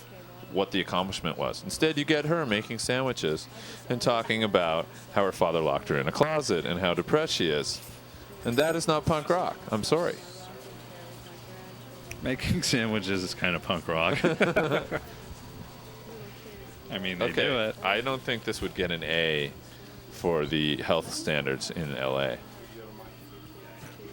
what the accomplishment was. Instead, you get her making sandwiches and talking about how her father locked her in a closet and how depressed she is. And that is not punk rock. I'm sorry. Making sandwiches is kind of punk rock. I mean, they do it. I don't think this would get an A for the health standards in L.A.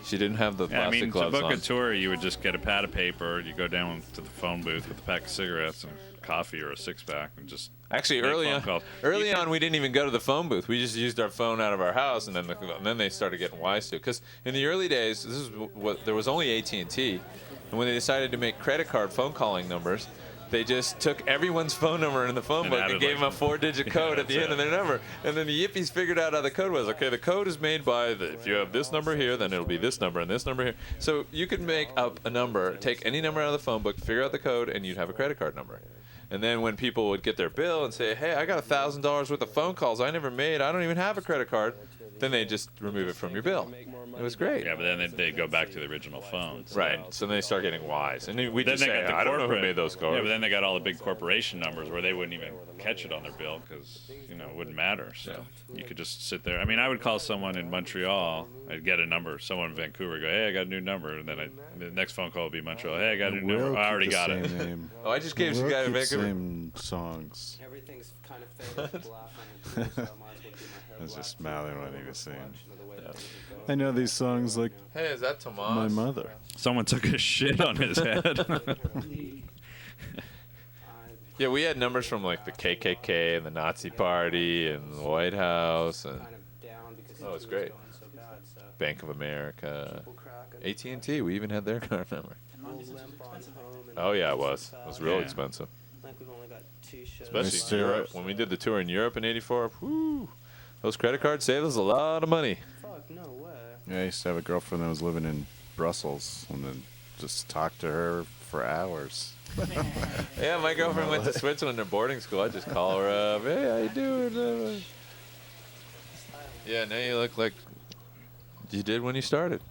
She didn't have the plastic gloves on. To book a tour, you would just get a pad of paper. You go down to the phone booth with a pack of cigarettes and coffee or a six-pack, and just actually early on we didn't even go to the phone booth. We just used our phone out of our house, and then they started getting wise to it. Because in the early days, this is what there was only AT&T, and when they decided to make credit card phone calling numbers, they just took everyone's phone number in the phone book and gave them a 4-digit code at the end of their number. And then the Yippies figured out how the code was. Okay, the code is made by, if you have this number here, then it'll be this number and this number here. So you could make up a number, take any number out of the phone book, figure out the code, and you'd have a credit card number. And then when people would get their bill and say, hey, I got $1,000 worth of phone calls I never made, I don't even have a credit card, Then they just remove it from your bill. It was great. Yeah, but then they go back to the original phones. Right. So then they start getting wise, and we Then just they say, got the I don't know who corporate- made those cards. Yeah, but then they got all the big corporation numbers where they wouldn't even catch it on their bill because it wouldn't matter. So you could just sit there. I mean, I would call someone in Montreal. I'd get a number. Someone in Vancouver go, hey, I got a new number, and then the next phone call would be Montreal. Hey, I got a new number. I already got it. Name. Oh, I just gave some guy in Vancouver. Same songs. Everything's kind of faded to black on it, so I might as well keep my hair I was black. just mouthing what he was saying. I know these songs like Hey, is that Tomas? my mother. Someone took a shit on his head. Yeah, we had numbers from like the KKK and the Nazi Party and the White House, and oh, it's great. Bank of America, AT&T. We even had their card number. Oh yeah, it was. It was real expensive. Especially Europe. When we did the tour in Europe in '84, whoo, those credit cards saved us a lot of money. Yeah, I used to have a girlfriend that was living in Brussels, and then just talk to her for hours. Yeah, my girlfriend went to Switzerland at boarding school. I just call her up. Hey, how you doing? Yeah, now you look like you did when you started.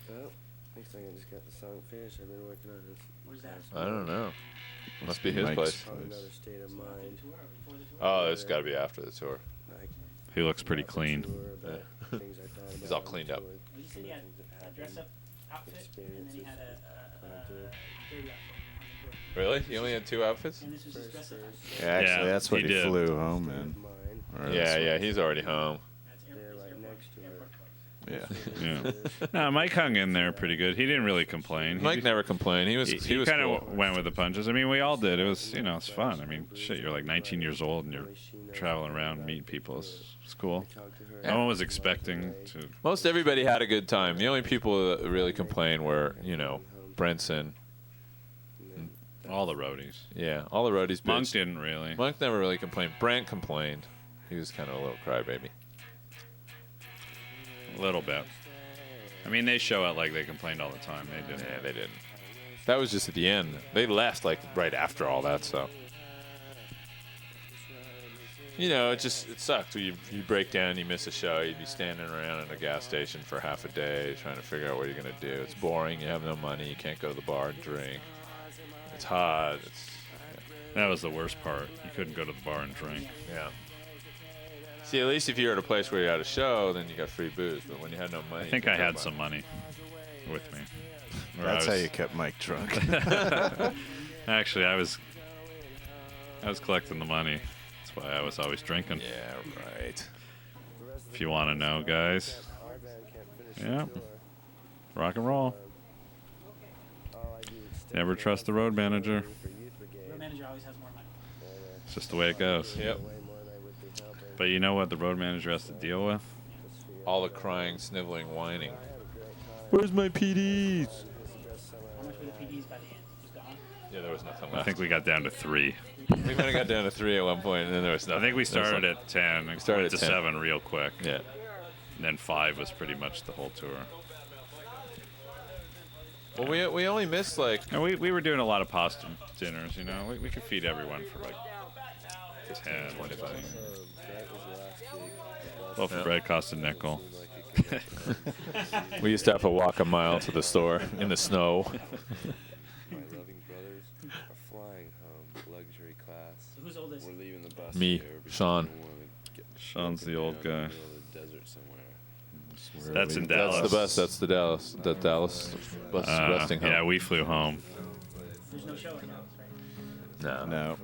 Well, looks like I just got the song finished. I've been working on it. Where's that? I don't know. Must be his Mike's place. Another state of mind. Oh, it's got to be after the tour. He looks pretty clean. He's all cleaned up. You said he had a dress-up outfit, and then he had a dirty outfit. Really? He only had 2 outfits? And this was his dress-up outfit. Yeah, actually, Yeah, that's what he he did. flew home in. Or Yeah, that's yeah, what- he's already home. Yeah. Yeah. No, Mike hung in there pretty good. He didn't really complain. Mike never complained. He was kind cool. of went with the punches. I mean, we all did. It was, it's fun. I mean, shit, you're like 19 years old and you're traveling around meeting people. It's cool. No one was expecting to. Most everybody had a good time. The only people that really complained were, Brenson. All the roadies. Yeah, all the roadies. Monk bitched. didn't really. Monk never really complained. Brent complained. He was kind of a little crybaby. A little bit. I mean, they show out like they complained all the time. They didn't. Yeah, they didn't. That was just at the end. They left like right after all that stuff. It sucked. You break down, you miss a show, you'd be standing around in a gas station for half a day trying to figure out what you're going to do. It's boring. You have no money. You can't go to the bar and drink. It's hot. That was the worst part. You couldn't go to the bar and drink. Yeah. See, at least if you're at a place where you had a show, then you got free booze. But when you had no money, I think I had some money with me. That's how you kept Mike drunk. Actually, I was collecting the money. That's why I was always drinking. Yeah, right. If you want to know, guys. Yeah. Rock and roll. Never trust the road manager. Road manager always has more money. It's just the way it goes. Yep. But you know what the road manager has to deal with? All the crying, sniveling, whining. Where's my PDs? How much were the PDs by the end? Just gone? Yeah, there was nothing I left. think we got down to 3. We might have got down to 3 at one point, and then there was nothing. I think we There was started like- at 10. We started went at to 10. 7 real quick. Yeah. And then 5 was pretty much the whole tour. Well, we only missed like. And we were doing a lot of pasta dinners, We could feed everyone for like 10, 25. Loaf of bread cost a nickel. We used to have to walk a mile to the store in the snow. My loving brothers are flying home, luxury class. So who's oldest? We're leaving the bus Me, here because Sean. we don't wanna get Sean's the broken old down in guy. the middle of the desert somewhere. That's in Dallas. That's the bus. That's the Dallas. The Dallas bus resting home. Yeah, we flew home. There's no show in Dallas, right? No.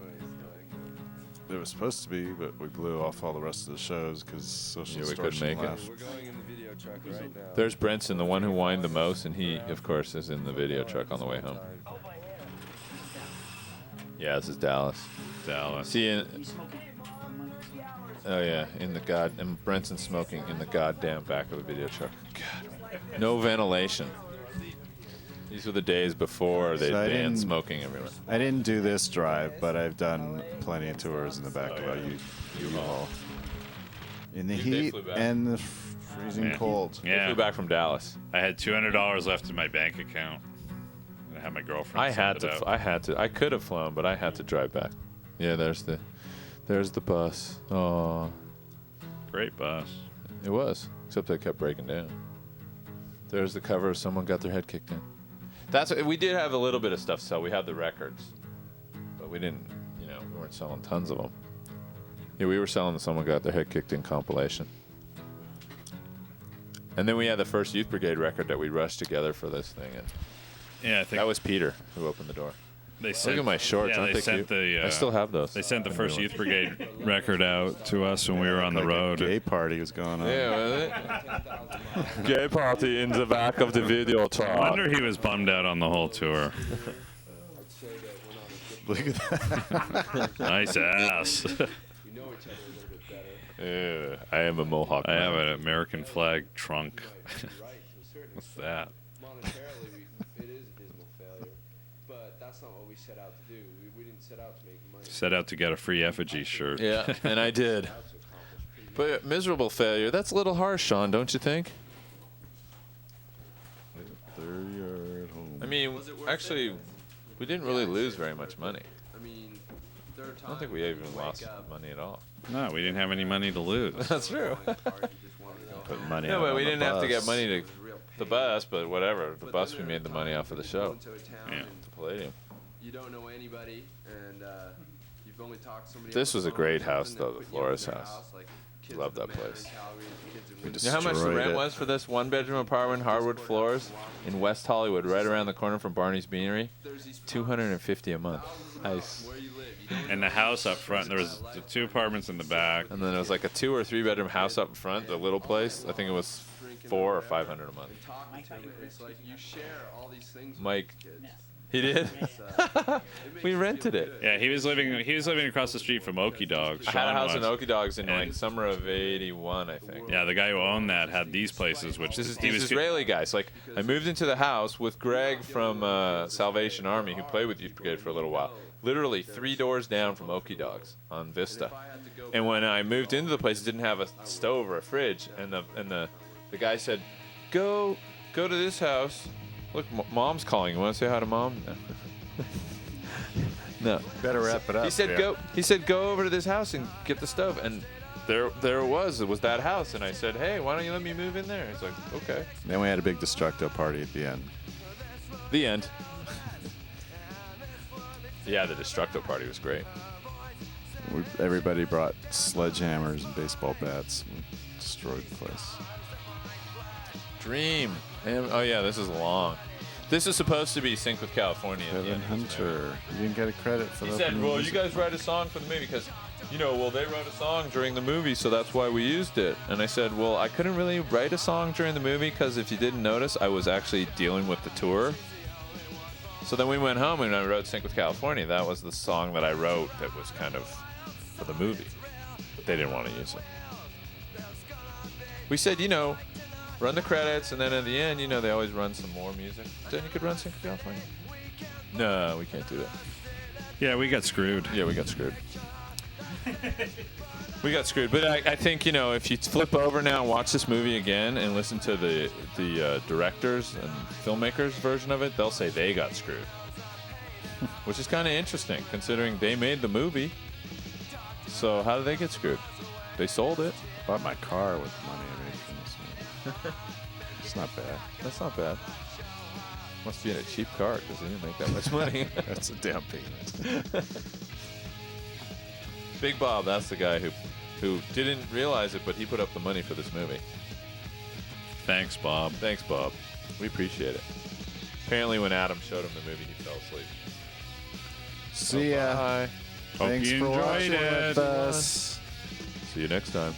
There was supposed to be, but we blew off all the rest of the shows because social Yeah, we couldn't distortion make it. left. We're going in the video truck right now. There's Brenson, the one who whined the most, and he, of course, is in the video truck on the way home. Yeah, this is Dallas. Dallas. See, You smoking? oh yeah, and Brenson's smoking in the goddamn back of the video truck. God, no ventilation. These were the days before they So I banned didn't- smoking everywhere. I didn't do this drive, but I've done plenty of tours in the back of a U-Haul. In the They heat flew back. and the freezing Yeah. cold. They Yeah. flew back from Dallas. I had $200 left in my bank account. I had my girlfriend. I send had it to. out. I had to. I could have flown, but I had to drive back. Yeah, there's There's the bus. Oh, Great bus. it was. Except they kept breaking down. There's the cover of Someone Got Their Head Kicked In. We did have a little bit of stuff to sell. We had the records, but we didn't. We weren't selling tons of them. Yeah, we were selling the Someone Got Their Head Kicked In compilation. And then we had the first Youth Brigade record that we rushed together for this thing. And Yeah, I think that was Peter who opened the door. They Look at my shorts. Aren't they sent cute? I still have those. They sent the first Youth Brigade record out to us when we were on the road. A gay party was going on. Yeah, was it? Gay party in the back of the video truck. I wonder he was bummed out on the whole tour. Look at that. Nice ass. I am a Mohawk. I have an American flag trunk. What's that? Monetarily, it is a dismal failure, but that's not what we set out to do. We didn't set out to make money. Set out to get a free effigy shirt. Yeah, and I did. But miserable failure, that's a little harsh, Sean, don't you think? I mean, actually, we didn't really lose very much money. I don't think we even lost money at all. No, we didn't have any money to lose. That's true. Put money No, out but on we the didn't have to get bus. money to the bus, but whatever. The bus, we made the money off of the show. Yeah. The Palladium. You don't know anybody, and you've only talked to somebody. This was a great house, though, the Flores house. Love that place. You know how much the rent was for this one-bedroom apartment, hardwood floors, in West Hollywood, right around the corner from Barney's Beanery? $250 a month. Nice. And the house up front, there was the 2 apartments in the back. And then there was like a 2 or 3 bedroom house up front, the little place. I think it was $400 or $500 a month. It's like you share all these things. Mike, he did. We rented it. Yeah, he was living across the street from Okie Dogs. I had a Sean house in was. Okie Dogs in like summer of '81, I think. Yeah, the guy who owned that had these places, which This is he these was Israeli guys. Like, I moved into the house with Greg from Salvation Army, who played with Youth Brigade for a little while. Literally 3 doors down from Okie Dogs on Vista. And when I moved into the place, it didn't have a stove or a fridge. And the guy said, "Go to this house. Look, Mom's calling. You want to say hi to Mom?" No. Better wrap it up. He said, yeah. He said, "Go over to this house and get the stove." And there it was. It was that house. And I said, "Hey, why don't you let me move in there?" He's like, "Okay." Then we had a big Destructo party at the end. The end. Yeah, the Destructo party was great. Everybody brought sledgehammers and baseball bats. We destroyed the place. Dream. And, oh yeah, this is long. This is supposed to be Sync with California. at the Kevin end, isn't it? Hunter. You didn't get a credit for He the said, opening "Well, you music. guys write a song for the movie because, they wrote a song during the movie, so that's why we used it." And I said, "Well, I couldn't really write a song during the movie because if you didn't notice, I was actually dealing with the tour." So then we went home and I wrote Sync with California. That was the song that I wrote that was kind of for the movie, but they didn't want to use it. We said, run the credits, and then at the end, they always run some more music. Then you could run Sync with California. No, we can't do that. Yeah, we got screwed. Yeah, we got screwed. We got screwed. But I think, if you flip over now and watch this movie again and listen to the directors and filmmakers version of it, they'll say they got screwed. Which is kind of interesting, considering they made the movie. So how did they get screwed? They sold it. Bought my car with the money I made from this movie. It's not bad. That's not bad. Must be in a cheap car because they didn't make that much money. That's a down payment. Big Bob, that's the guy who didn't realize it, but he put up the money for this movie. Thanks, Bob. Thanks, Bob. We appreciate it. Apparently, when Adam showed him the movie, he fell asleep. See ya. Bye. Thanks you for enjoyed watching it. with us. See you next time.